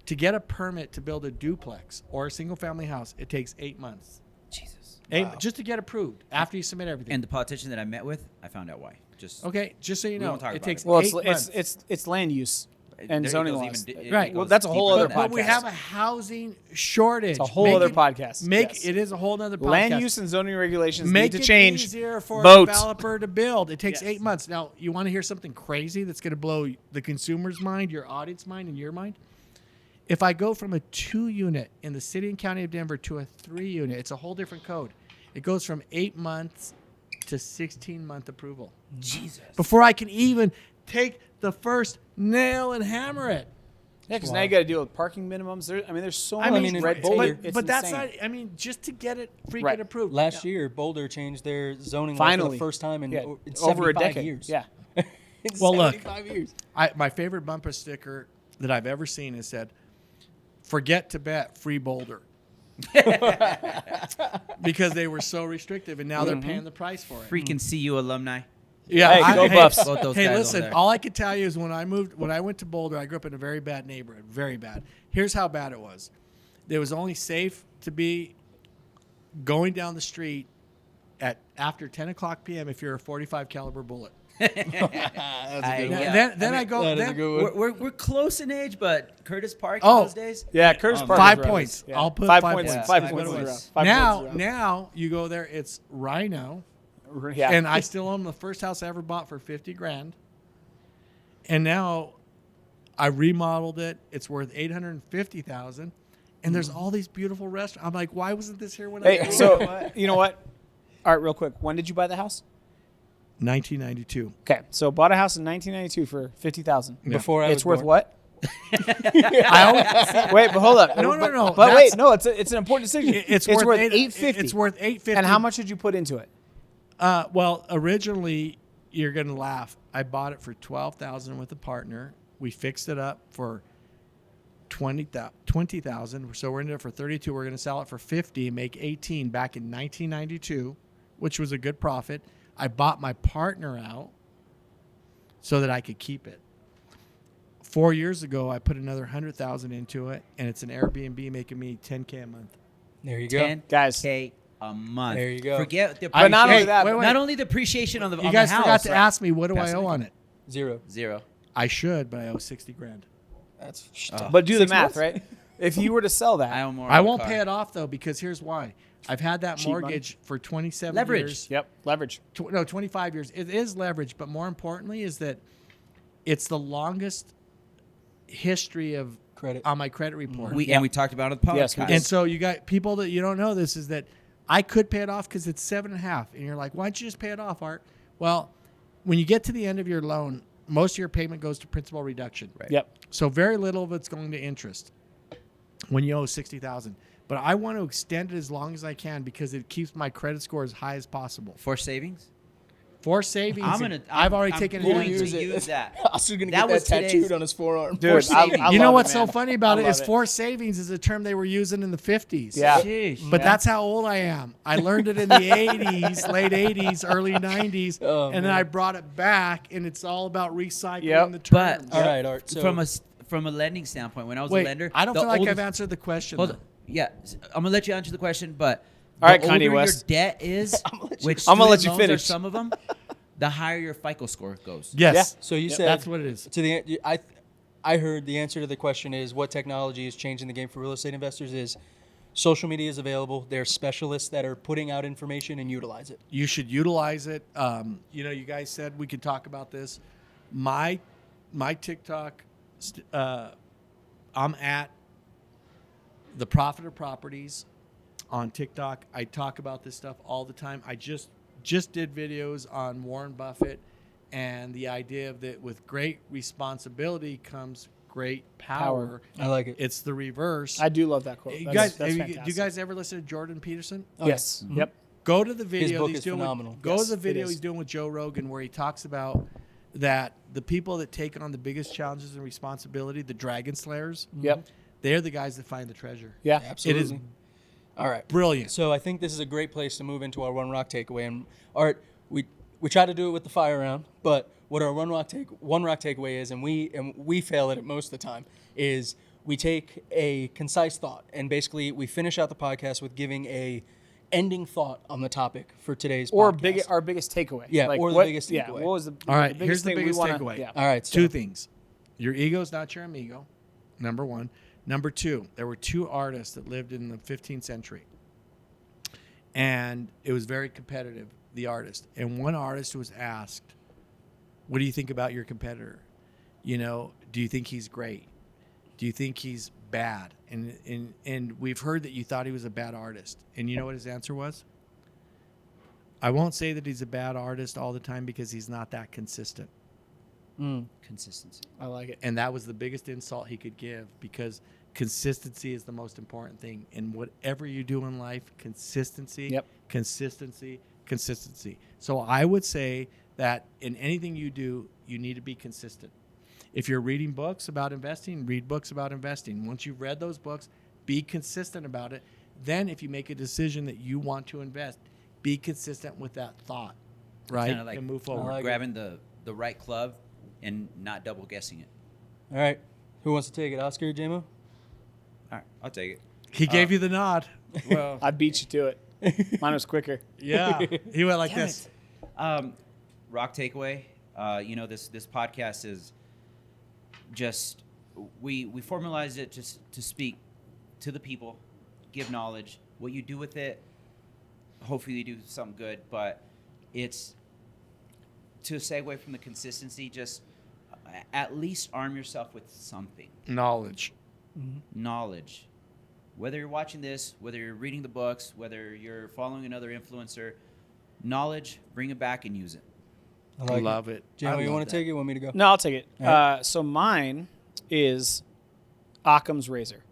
to get a permit to build a duplex or a single family house, it takes 8 months. Jesus. Just to get approved after you submit everything. And the politician that I met with, I found out why. Just okay, just so you We know, won't talk it about takes it. Well, 8 months. it's land use and There it zoning goes laws. even- it Right. goes Well, that's a whole deeper other than that. But we podcast. have a housing shortage. It's a whole Make other it- podcast. Make Yes. It is a whole other podcast. Land use and zoning regulations Make need to it change. easier for Vote. a developer to build. It takes Yes. 8 months. Now, you want to hear something crazy that's going to blow the consumer's mind, your audience mind, and your mind? If I go from a 2-unit in the city and county of Denver to a 3-unit, it's a whole different code. It goes from 8 months to 16-month approval. Jesus. Before I can even take the first nail and hammer it. Yeah, because now you got to deal with parking minimums. There's so I much mean, red Boulder- tape. It's but that's insane. not, I mean, just to get it freaking Right. approved. Last year, Boulder changed their zoning law for Finally. the first time in, Yeah, in over a 75 decade. years. Yeah. In Well, look. 75 years. My favorite bumper sticker that I've ever seen is said, "Forget Tibet, free Boulder," because they were so restrictive, and now they're paying the price for it. Freaking CU alumni. Yeah, Hey, go Buffs. Both those Hey, guys listen, over there. all I can tell you is when I went to Boulder, I grew up in a very bad neighborhood, very bad. Here's how bad it was. It was only safe to be going down the street at after 10 o'clock p.m. if you're a 45 caliber bullet. That's a good one. Yeah. Then I go. That is a Then, good one. We're close in age, but Curtis Park Oh. in those days. Yeah, Curtis Park. 5 is around points. us. Yeah. I'll put 5 5 points. points. 5 5 points. points. around. 5 now, points around. now you go there. It's Rhino. Yeah. And I still own the first house I ever bought for $50,000. And now I remodeled it. It's worth $850,000. And there's all these beautiful restaurants. I'm like, why wasn't this here when I Hey, grew so up? you know what? All right, real quick. When did you buy the house? 1992. Okay, so bought a house in 1992 for $50,000. Before I was It's worth born. what? I always, Wait, but hold up. No, But- no. But That's- wait, no. It's an important decision. it's worth $850. It's worth $850. And how much did you put into it? Well, originally, you're gonna laugh. I bought it for $12,000 with a partner. We fixed it up for $20,000. So we're in it for $32,000. We're gonna sell it for $50,000, make $18,000 back in 1992, which was a good profit. I bought my partner out so that I could keep it. 4 years ago, I put another $100,000 into it, and it's an Airbnb making me $10K a month. There you go. 10 Guys. K a month. There you go. Forget the But not only appreciation- that, wait, but wait. not only the appreciation on the You on guys the house, forgot to right? ask me, what do I owe Fascinating. on it? 0. I should, but I owe $60,000. That's But do the 6 math, months? right? If you were to sell I that, owe more. I on the won't car. pay it off though because here's why. I've had that Cheap money. mortgage for 27 Leverage. years. yep, leverage. 25 years. It is leverage, but more importantly is that it's the longest history of Credit. on my credit report. And we talked about it on the podcast. Yes, we did. And so you got people that you don't know this is that I could pay it off because it's 7.5, and you're like, why don't you just pay it off, Art? Well, when you get to the end of your loan, most of your payment goes to principal reduction. Right. Yep. So very little of it's going to interest when you owe $60,000. But I want to extend it as long as I can because it keeps my credit score as high as possible. For savings. For savings, I'm I've already taken going advantage. to use that. Oscar's gonna That get was that tattooed today's- on his forearm. Dude, savings. You know love what's it, so man. funny about I it love is forced savings is a term they were using in the 50s. Yeah. Sheesh. But Yeah. that's how old I am. I learned it in the 80s, late 80s, early 90s, Oh, and then I brought it back, and it's all about recycling Yep. the But- terms. All right, Art. So from a lending standpoint, when I was Wait, a lender, I don't the feel like I've oldest- answered the question. Hold though. on. Yeah, I'm gonna let you answer the question, but All right, the Kanye older West. your debt is, which I'm gonna let student you loans are finish. some of them, the higher your FICO score goes. Yes. So you Yeah, said that's what it is. to the I heard the answer to the question is what technology is changing the game for real estate investors is social media is available. There are specialists that are putting out information and utilize it. You should utilize it. You guys said we could talk about this. My TikTok, I'm at the Profit of Properties on TikTok. I talk about this stuff all the time. I just did videos on Warren Buffett and the idea of that with great responsibility comes great power. I like it. It's the reverse. I do love that quote. You That's guys, do fantastic. you guys ever listen to Jordan Peterson? Yes. Yep. Go to the video book he's is doing. phenomenal. Go Yes, to the it video is. he's doing with Joe Rogan, where he talks about that the people that take on the biggest challenges and responsibility, the dragon slayers, Yep. they're the guys that find the treasure. Yeah. Absolutely. It is All right. brilliant. So I think this is a great place to move into our One Rock takeaway. And Art, we try to do it with the fire round, but what our One Rock takeaway is, and we fail at it most of the time, is we take a concise thought and basically we finish out the podcast with giving a ending thought on the topic for today's Or podcast. our biggest takeaway. Yeah, or the biggest Yeah. takeaway. What was the All right, the here's the thing we biggest wanna- takeaway. Yeah. All right. So, Two things. Your ego's not your amigo, number one. Number two, there were two artists that lived in the 15th century. And it was very competitive, the artist. And one artist was asked, what do you think about your competitor? Do you think he's great? Do you think he's bad? And we've heard that you thought he was a bad artist. And you know what his answer was? I won't say that he's a bad artist all the time because he's not that consistent. Consistency. I like it. And that was the biggest insult he could give because consistency is the most important thing. In whatever you do in life, consistency, Yep. consistency, consistency. So I would say that in anything you do, you need to be consistent. If you're reading books about investing, read books about investing. Once you've read those books, be consistent about it. Then if you make a decision that you want to invest, be consistent with that thought, right? Kind of like and move forward. like it. grabbing the right club and not double guessing it. all right. Who wants to take it? Oscar or JMO? All right, I'll take it. He gave you the nod. Well, I beat you to it. Mine was quicker. Yeah. He went like damn this. it. Rock takeaway. This podcast is just we formalized it just to speak to the people, give knowledge. What you do with it, hopefully you do something good. But it's to segue from the consistency. Just at least arm yourself with something. Knowledge. Knowledge. Whether you're watching this, whether you're reading the books, whether you're following another influencer, knowledge, bring it back and use it. I like Love it. I JMO, you love want to that. take it? Want me to go? No, I'll take it. All right. So mine is Occam's razor.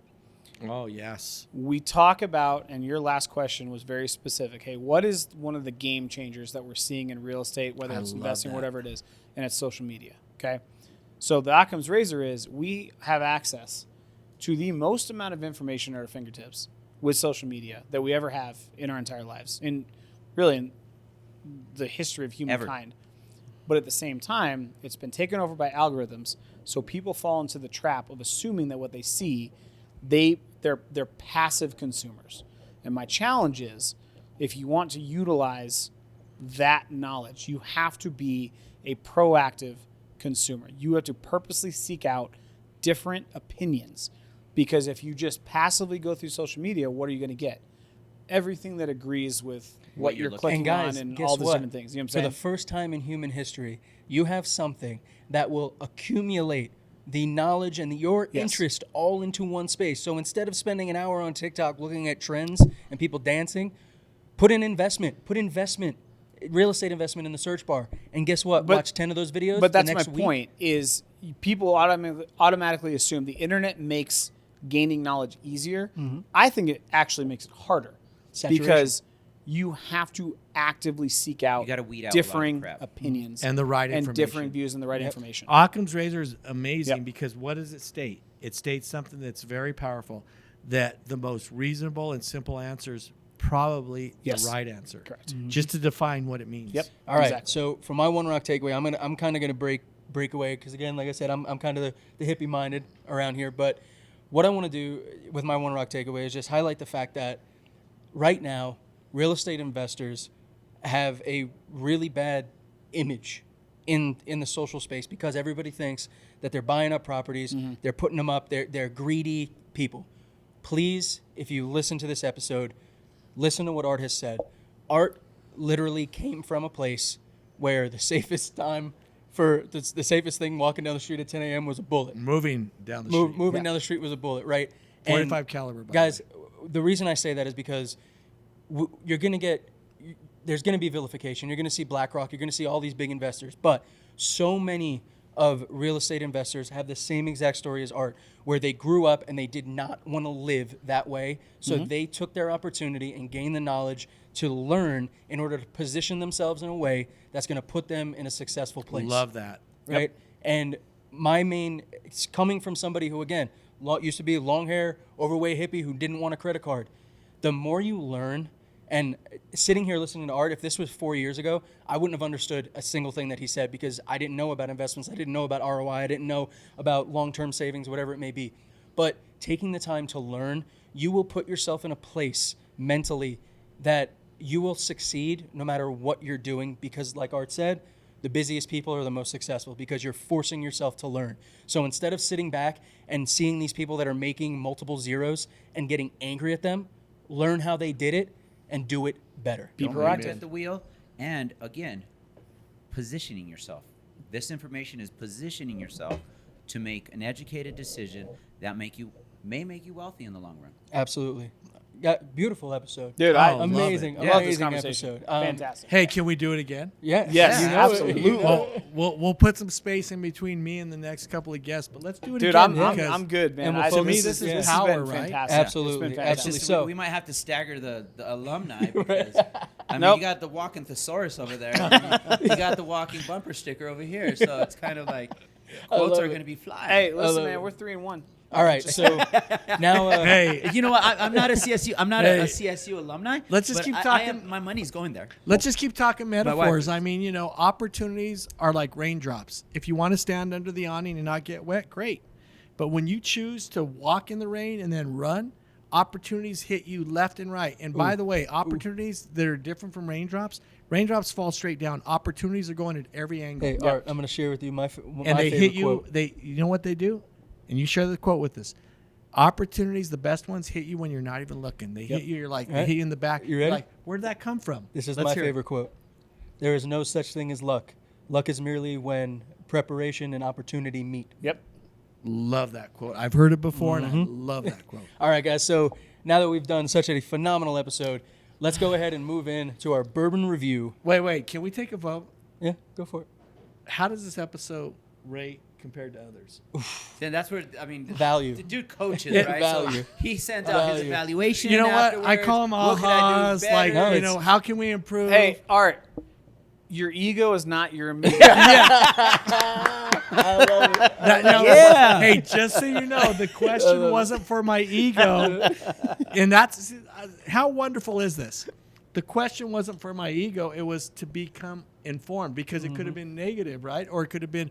Oh, yes. We talk about, and your last question was very specific. Hey, what is one of the game changers that we're seeing in real estate, whether I it's love investing or that. whatever it is, and it's social media. Okay. So the Occam's razor is we have access to the most amount of information at our fingertips with social media that we ever have in our entire lives, in the history of humankind. But at the same time, it's been taken over by algorithms, so people fall into the trap of assuming that what they see, they're passive consumers. And my challenge is, if you want to utilize that knowledge, you have to be a proactive consumer. You have to purposely seek out different opinions, because if you just passively go through social media, what are you going to get? Everything that agrees with what you're you're looking clicking And guys, on and guess all these what? different things. You know what For I'm the saying? first time in human history, you have something that will accumulate the knowledge and your Yes. interest all into one space. So instead of spending an hour on TikTok looking at trends and people dancing, put real estate investment in the search bar. And guess what? But- Watch 10 of those videos. But the that's my next week. point, is people automatically assume the internet makes gaining knowledge easier. I think it actually makes it harder, Saturation. because you have to actively seek out You gotta weed out a lot of differing crap. opinions And the right and information. differing views and the right information. Occam's razor is amazing Yep. because what does it state? It states something that's very powerful, that the most reasonable and simple answer is probably Yes. the right answer. Correct. Just to define what it means. Yep. All right. Exactly. So for my One Rock takeaway, I'm kind of gonna break away because again, like I said, I'm kind of the hippie minded around here. But what I want to do with my One Rock takeaway is just highlight the fact that right now, real estate investors have a really bad image in the social space because everybody thinks that they're buying up properties, they're putting them up, they're greedy people. Please, if you listen to this episode, listen to what Art has said. Art literally came from a place where the safest time for the safest thing walking down the street at 10 a.m. was a bullet. Moving down the street. Moving down the street was a bullet, right? 45 caliber. By Guys, the way. the reason I say that is because you're going to get, there's going to be vilification. You're going to see BlackRock. You're going to see all these big investors. But so many of real estate investors have the same exact story as Art, where they grew up and they did not want to live that way. So they took their opportunity and gained the knowledge to learn in order to position themselves in a way that's going to put them in a successful place. Love that. Right? And my main, it's coming from somebody who, again, used to be a long hair, overweight hippie who didn't want a credit card. The more you learn, and sitting here listening to Art, if this was 4 years ago, I wouldn't have understood a single thing that he said because I didn't know about investments. I didn't know about ROI. I didn't know about long-term savings, whatever it may be. But taking the time to learn, you will put yourself in a place mentally that you will succeed no matter what you're doing because, like Art said, the busiest people are the most successful because you're forcing yourself to learn. So instead of sitting back and seeing these people that are making multiple zeros and getting angry at them, learn how they did it and do it better. Be Don't proactive. reinvent the wheel. And again, positioning yourself. This information is positioning yourself to make an educated decision that may make you wealthy in the long run. Absolutely. Got beautiful episode. Dude, I love amazing, it. love this amazing conversation. episode. Fantastic. Hey, can we do it again? Yeah. Yes, you know absolutely. It, you know it. We'll put some space in between me and the next couple of guests, but let's do it Dude, again. I'm good, man. And we'll To me, focus- this yeah. has power, been right? fantastic. Absolutely, It's been absolutely. fantastic. So- we might have to stagger the alumni because I mean Nope. you got the walking thesaurus over there. And you got the walking bumper sticker over here. So it's kind of like quotes love are it. going to be flying. Hey, listen, love man, it. we're 3-1. All right. So now, Hey, You know what? I'm not a CSU. I'm not Hey. a CSU alumni. Let's just but keep I talking. am, my money's going there. let's just keep talking wife metaphors. is- I mean, you know, opportunities are like raindrops. If you want to stand under the awning and not get wet, great. But when you choose to walk in the rain and then run, opportunities hit you left and right. And by the way, opportunities that are different from raindrops fall straight down. Opportunities are going at every angle. hey, Art, I'm going to share with you my And they favorite hit you. quote. You know what they do? And you share the quote with us. Opportunities, the best ones, hit you when you're not even looking. They hit you. You're like, they Right. hit you in the back. You You're ready? like, where did that come from? This is Let's my hear it. favorite quote. There is no such thing as luck. Luck is merely when preparation and opportunity meet. Yep. Love that quote. I've heard it before, and I love that quote. All right, guys. So now that we've done such a phenomenal episode, let's go ahead and move in to our bourbon review. Wait. Can we take a vote? Yeah, go for it. How does this episode rate compared to others? Then that's where I mean Value. The dude coaches, Yeah, right? value. So he sends out his Value. evaluation. You know what? I afterwards. call them What could I do ahas. Like, better? No, you it's- know, how can we improve? Hey, Art, your ego is not your immediate. Yeah. Hey, just so you know, the question wasn't for my ego, and that's how wonderful is this? The question wasn't for my ego; it was to become informed because it could have been negative, right? Or it could have been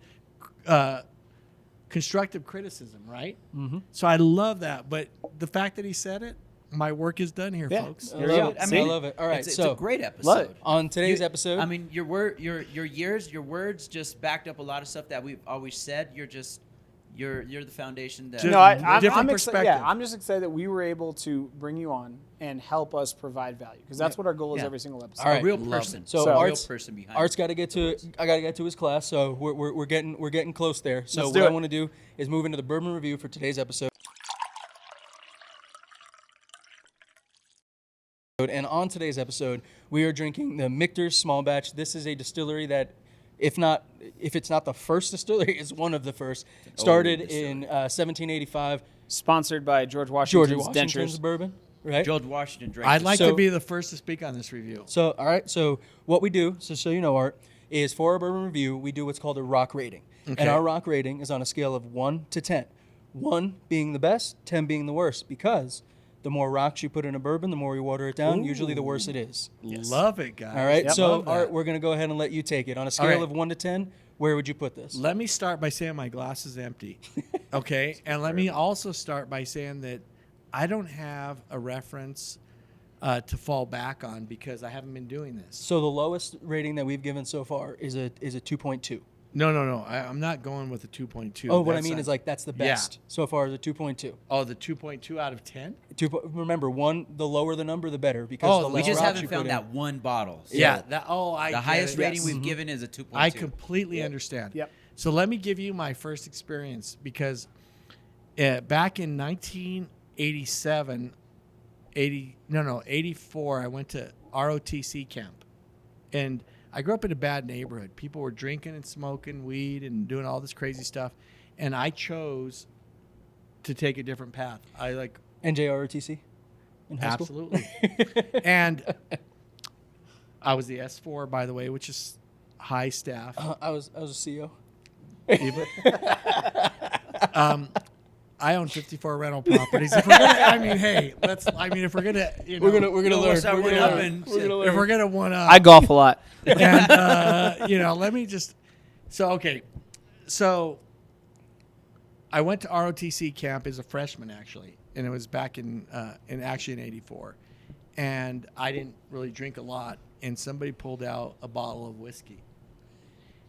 constructive criticism, right? Mm-hmm. So I love that, but the fact that he said it, my work is done here, Yeah. folks. I There you love go. it. See? I love it. All right, it's so a great Love episode. it. on today's You- episode, I mean, your words just backed up a lot of stuff that we've always said. You're the foundation that. Just- No, I'm Different excited. perspective. Yeah, I'm just excited that we were able to bring you on and help us provide value because that's what our goal is Yeah. every single episode. All right. a real Love person. it. So a real Art's- person behind. Art's it. got to get to. I got to get to his class, so we're getting close there. So Let's what do I it. want to do is move into the bourbon review for today's episode. And on today's episode, we are drinking the Michter Small Batch. This is a distillery that, if it's not the first distillery, is one of the first. Started in 1785. Sponsored by George George Washington's Washington's dentures. bourbon, right? George Washington drank. I'd this. like So- to be the first to speak on this review. So, all right. So, what we do, so you know, Art, is for our bourbon review, we do what's called a rock rating. Okay. And our rock rating is on a scale of 1 to 10. 1 being the best, 10 being the worst, because the more rocks you put in a bourbon, the more you water it down, usually the worse it is. Love it, guys. All right. Yep. So, Love that. Art, we're going to go ahead and let you take it. On a scale right. of 1 to 10, where would you put this? Let me start by saying my glass is empty. Okay. And let me also start by saying that I don't have a reference to fall back on because I haven't been doing this. So the lowest rating that we've given so far is a 2.2. No. I'm not going with a 2.2. Oh, what I mean is like that's the Yeah. best so far is a 2.2. Oh, the 2.2 out of 10? Remember, the lower the number, the better because Oh, the We less just rocks haven't you put found in. that one bottle. So Yeah. I the get highest it. rating Yes. we've given is a 2.2. I completely understand. Yep. So let me give you my first experience because back in 1987, 84, I went to ROTC camp. And I grew up in a bad neighborhood. People were drinking and smoking weed and doing all this crazy stuff. And I chose to take a different path. I like NJROTC in high school? absolutely. And I was the S4, by the way, which is high staff. I was a CEO. I own 54 rental properties. If we're gonna, I mean, hey, if we're gonna, We're gonna learn. what's that We're one gonna up learn. in- We're gonna if we're learn. gonna one up, I golf a lot. and let me just. So I went to ROTC camp as a freshman actually, and it was back in '84, and I didn't really drink a lot, and somebody pulled out a bottle of whiskey.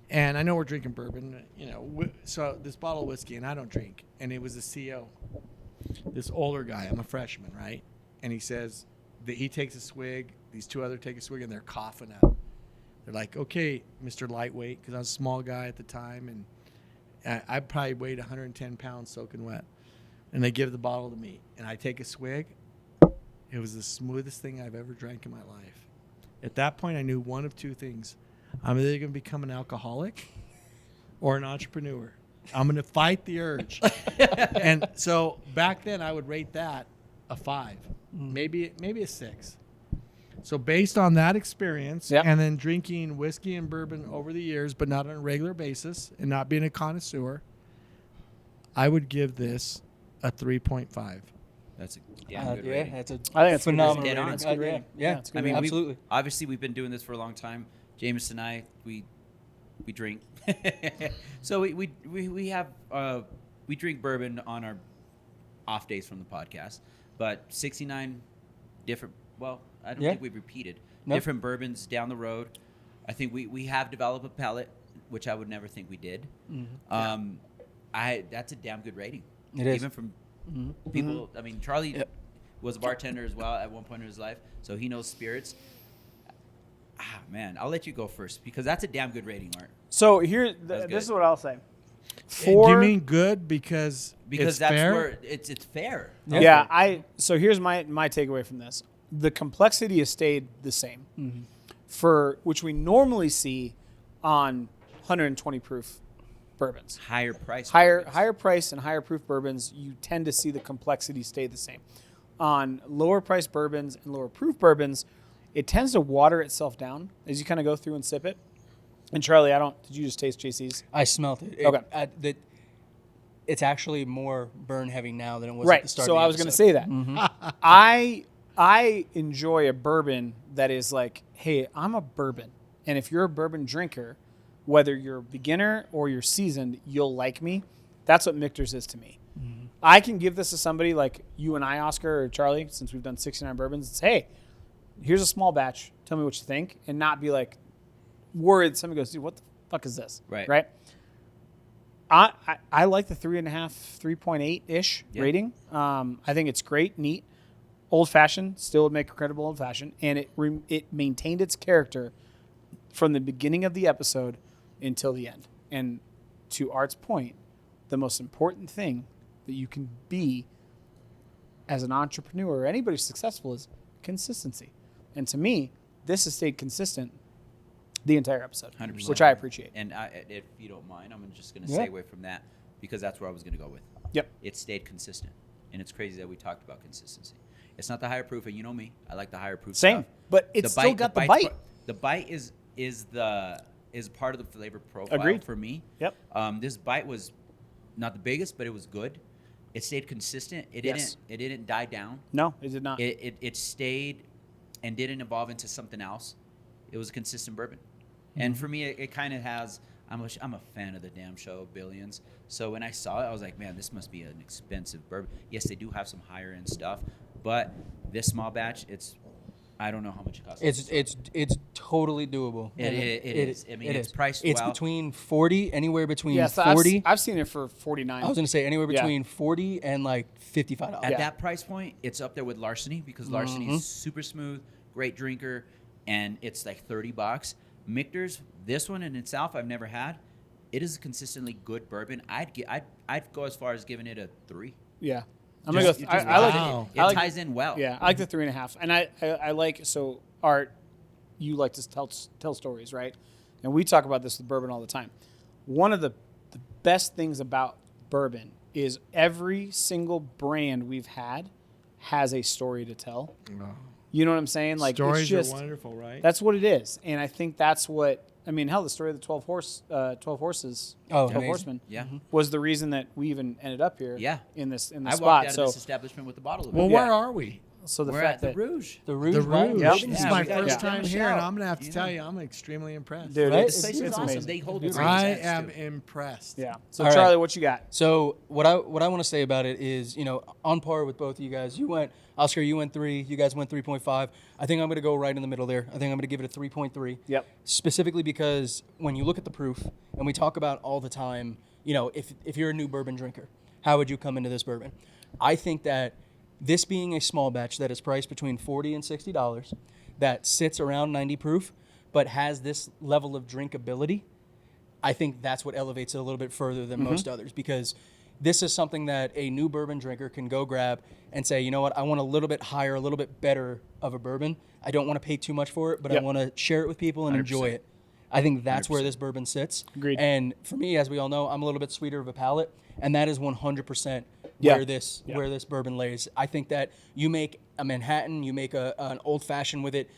And I know we're drinking bourbon, so this bottle of whiskey, and I don't drink. And it was the CO, this older guy. I'm a freshman, right? And he says that he takes a swig. These two other take a swig, and they're coughing up. They're like, "Okay, Mr. Lightweight," because I was a small guy at the time, and I probably weighed 110 pounds soaking wet. And they give the bottle to me, and I take a swig. It was the smoothest thing I've ever drank in my life. At that point, I knew one of two things. I'm either going to become an alcoholic or an entrepreneur. I'm going to fight the urge. And so back then I would rate that a 5, maybe a 6. So based on that experience Yep. and then drinking whiskey and bourbon over the years, but not on a regular basis and not being a connoisseur, I would give this a 3.5. That's a damn good Yeah, rating. that's a I think it's phenomenal dead rating. on. It's a good Yeah, rating. yeah. Yeah, it's a good I mean, rating. absolutely. Obviously, we've been doing this for a long time. Jameis and I, we drink. So we have we drink bourbon on our off days from the podcast. But 69 different. Well, I don't Yeah. think we've repeated Nope. different bourbons down the road. I think we have developed a palate, which I would never think we did. That's a damn good rating. It is. Even from people. I mean, Charlie was a bartender as well at one point in his life, so he knows spirits. Man, I'll let you go first because that's a damn good rating, Art. So here, That's this is good. what I'll say. Do you mean good because it's that's fair? where it's fair. Yeah, so here's my takeaway from this. The complexity has stayed the same for which we normally see on 120 proof bourbons. Higher price. Higher price and higher proof bourbons, you tend to see the complexity stay the same. On lower price bourbons and lower proof bourbons, it tends to water itself down as you kind of go through and sip it. And Charlie, did you just taste JC's? I smelt it. Okay. It's actually more burn heavy now than it was Right. at the start So of the I was going to episode. say that. I enjoy a bourbon that is like, hey, I'm a bourbon. And if you're a bourbon drinker, whether you're a beginner or you're seasoned, you'll like me. That's what Michter's is to me. I can give this to somebody like you and I, Oscar, or Charlie, since we've done 69 bourbons. It's, hey, here's a small batch. Tell me what you think. And not be like worried. Somebody goes, dude, what the fuck is this? Right. Right? I like the 3.5, 3.8-ish rating. I think it's great, neat. Old-fashioned, still would make a credible old-fashioned. And it maintained its character from the beginning of the episode until the end. And to Art's point, the most important thing that you can be as an entrepreneur or anybody successful is consistency. And to me, this has stayed consistent the entire episode, 100%. which I appreciate. And if you don't mind, I'm just going to Yeah. segue from that because that's where I was going to go with. Yep. It stayed consistent, and it's crazy that we talked about consistency. It's not the higher proof, and you know me, I like the higher proof. Same, stuff. but it's still got the bite. The bite is part of the flavor profile Agreed. for me. Yep. This bite was not the biggest, but it was good. It stayed consistent. It Yes. didn't die down. No, it did not. It stayed and didn't evolve into something else. It was a consistent bourbon. And for me, it kind of has. I'm a fan of the damn show Billions. So when I saw it, I was like, man, this must be an expensive bourbon. Yes, they do have some higher end stuff, but this small batch, it's I don't know how much it costs. It's totally doable. It is. I mean, it's priced It's well. between 40, anywhere between Yeah, so 40. I've seen it for 49. I was gonna say anywhere Yeah. between 40 and like $55. At Yeah. that price point, it's up there with Larceny because Larceny is super smooth, great drinker, and it's like $30. Michter's, this one in itself, I've never had. It is a consistently good bourbon. I'd go as far as giving it a 3. Yeah. I'm Just- gonna go. just I like wow. it I like- ties in well. Yeah, I like the 3.5, and I like so Art. You like to tell stories, right? And we talk about this with bourbon all the time. One of the best things about bourbon is every single brand we've had has a story to tell. You know what I'm saying? Like Stories it's just, are wonderful, right? That's what it is, and I think that's what I mean. Hell, the story of the 12 horses, 12 amazing. horsemen, Yeah. was the reason that we even ended up here. Yeah. in this I spot. walked out So of this establishment with a bottle of it. well, Yeah. where are we? so the We're fact at the that Rouge. The Rouge. The Wine Rouge. Yep. This is Yeah, my we gotta first give them time a here, and shout, I'm gonna have to you tell know? you, I'm extremely impressed. Dude, Right? This place is it's awesome. amazing. They hold the I great am too. impressed. Yeah. So All right. Charlie, what you got? So what I want to say about it is, on par with both of you guys. Oscar, you went 3. You guys went 3.5. I think I'm going to go right in the middle there. I think I'm going to give it a 3.3. Yep. Specifically because when you look at the proof, and we talk about all the time, if you're a new bourbon drinker, how would you come into this bourbon? I think that this being a small batch that is priced between $40 and $60, that sits around 90 proof, but has this level of drinkability, I think that's what elevates it a little bit further than most others, because this is something that a new bourbon drinker can go grab and say, you know what, I want a little bit higher, a little bit better of a bourbon. I don't want to pay too much for it, but I Yep. want to share it with people and enjoy 100%. it. I think that's where this bourbon sits. Agreed. And for me, as we all know, I'm a little bit sweeter of a palate, and that is 100% Yeah. where this bourbon lays. I think that you make a Manhattan, you make an old fashioned with it,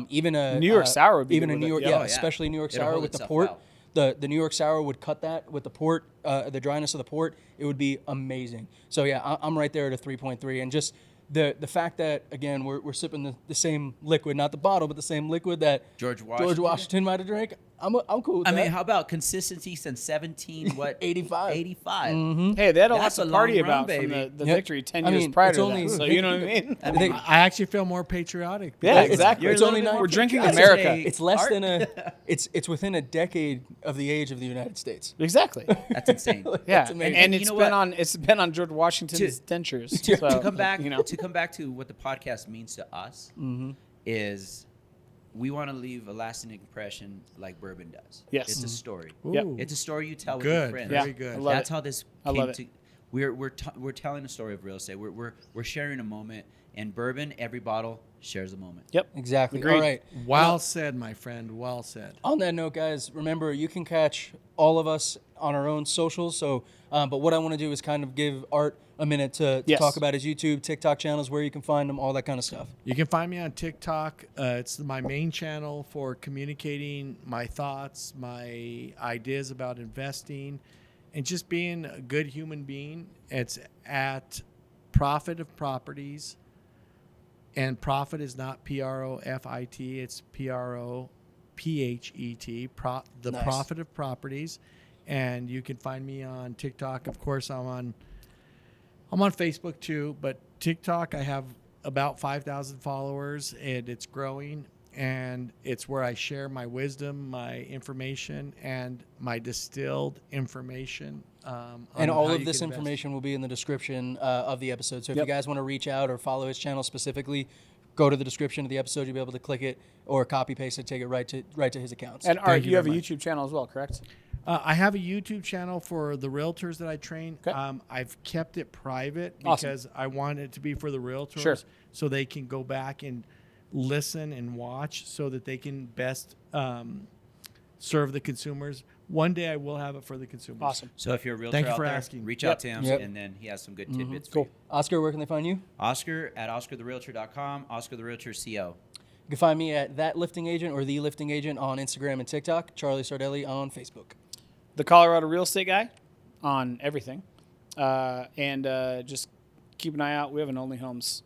even a New York sour would be even good a with New it, York, yeah. yeah, Oh, yeah. especially New York It'll sour hold with the itself port. well. The New York sour would cut that with the port, the dryness of the port. It would be amazing. So yeah, I'm right there at a 3.3, and just the fact that again we're sipping the same liquid, not the bottle, but the same liquid that George George Washington might have drank. I'm cool with I that. mean, how about consistency since 85? 85. Hey, they had a lot That's to a party long run, about from baby. the Yep. victory 10 I years mean, prior it's to only- that. So you know what I mean? I actually feel more patriotic. Yeah, because- exactly. You're It's a only little bit nine- more We're drinking patriotic. America. It's less Art- than it's within a decade of the age of the United States. Exactly. That's insane. Yeah, amazing. and You it's know been what? it's been on George Washington's dentures. to So, come back you know, to come back to what the podcast means to us is we want to leave a lasting impression like bourbon does. Yes. It's a story. Yep. Ooh. It's a story you tell with your Good, friends. very Yeah, good. I love That's it. how this I came love it. to. We're telling a story of real estate. We're sharing a moment. And bourbon, every bottle shares a moment. Yep. Exactly. Agreed. All right. Well said, my friend. Well said. On that note, guys, remember you can catch all of us on our own socials. So, but what I want to do is kind of give Art a minute to Yes. talk about his YouTube, TikTok channels, where you can find them, all that kind of stuff. You can find me on TikTok. It's my main channel for communicating my thoughts, my ideas about investing, and just being a good human being. It's at Profit of Properties. And profit is not PROFIT, it's PROPHET, the Nice. Profit of Properties. And you can find me on TikTok. Of course, I'm on Facebook too, but TikTok I have about 5,000 followers and it's growing, and it's where I share my wisdom, my information, and my distilled information. And all how of you this can invest. information will be in the description of the episode. So if Yep. you guys want to reach out or follow his channel specifically, go to the description of the episode. You'll be able to click it or copy paste it, take it right to his accounts. And Art, Thank you you have a very much. YouTube channel as well, correct? I have a YouTube channel for the realtors that I train. Okay. I've kept it private Awesome. because I want it to be for the realtors, Sure. so they can go back and listen and watch, so that they can best serve the consumers. One day I will have it for the consumers. Awesome. So if you're a realtor Thank you out for there, asking. reach Yep. out to him, Yep. and then he has some good tidbits for Cool. you. Oscar, where can they find you? Oscar at OscarTheRealtor.com, Oscar the Realtor CO. You can find me at That Lifting Agent or The Lifting Agent on Instagram and TikTok. Charlie Sardelli on Facebook. The Colorado Real Estate Guy on everything. And just keep an eye out. We have an Only Homes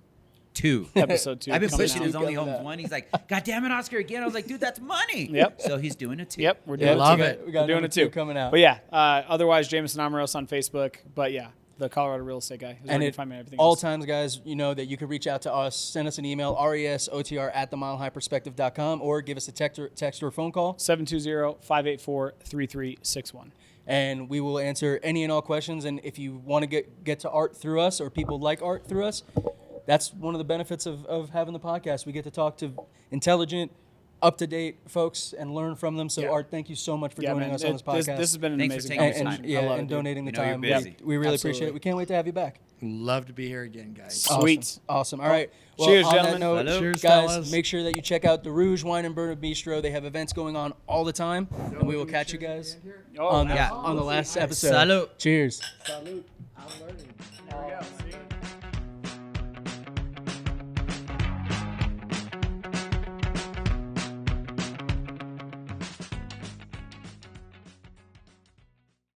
2. episode 2. I've been coming pushing out. his Only Coming Homes out. 1. He's like, God damn it, Oscar, again. I was like, dude, that's money. Yep. So he's doing it 2. Yep, we're Yeah, doing love it. it. We got We're doing number it too. 2 coming out. But yeah, otherwise, Jameson Amaros on Facebook. But yeah, the Colorado real estate guy. Who's And where you it, can find me on everything all else. times, guys, you know that you can reach out to us, send us an email, resotr@themilehighperspective.com, or give us a text or phone call, 720-584-3361. and we will answer any and all questions. And if you want to get to art through us, or people like art through us, that's one of the benefits of having the podcast. We get to talk to intelligent, up-to-date folks and learn from them. So, Yeah. Art, thank you so much for Yeah, joining man. us on this podcast. This has been an Thanks for amazing taking your conversation. time. Yeah, I love and it, dude. donating the You know you're time. busy. We really appreciate Absolutely. it. We can't wait to have you back. Love to be here again, guys. Sweet. Awesome. All right. Well, Cheers, on that gentlemen. note, Hello. Cheers, guys, fellas. make sure that you check out the Rouge Wine and Bourbon Bistro. They have events going on all the time, and we will catch you guys Oh, on Yeah. on the last episode. Salud. Cheers. Salute. I'm learning. Here we go. See?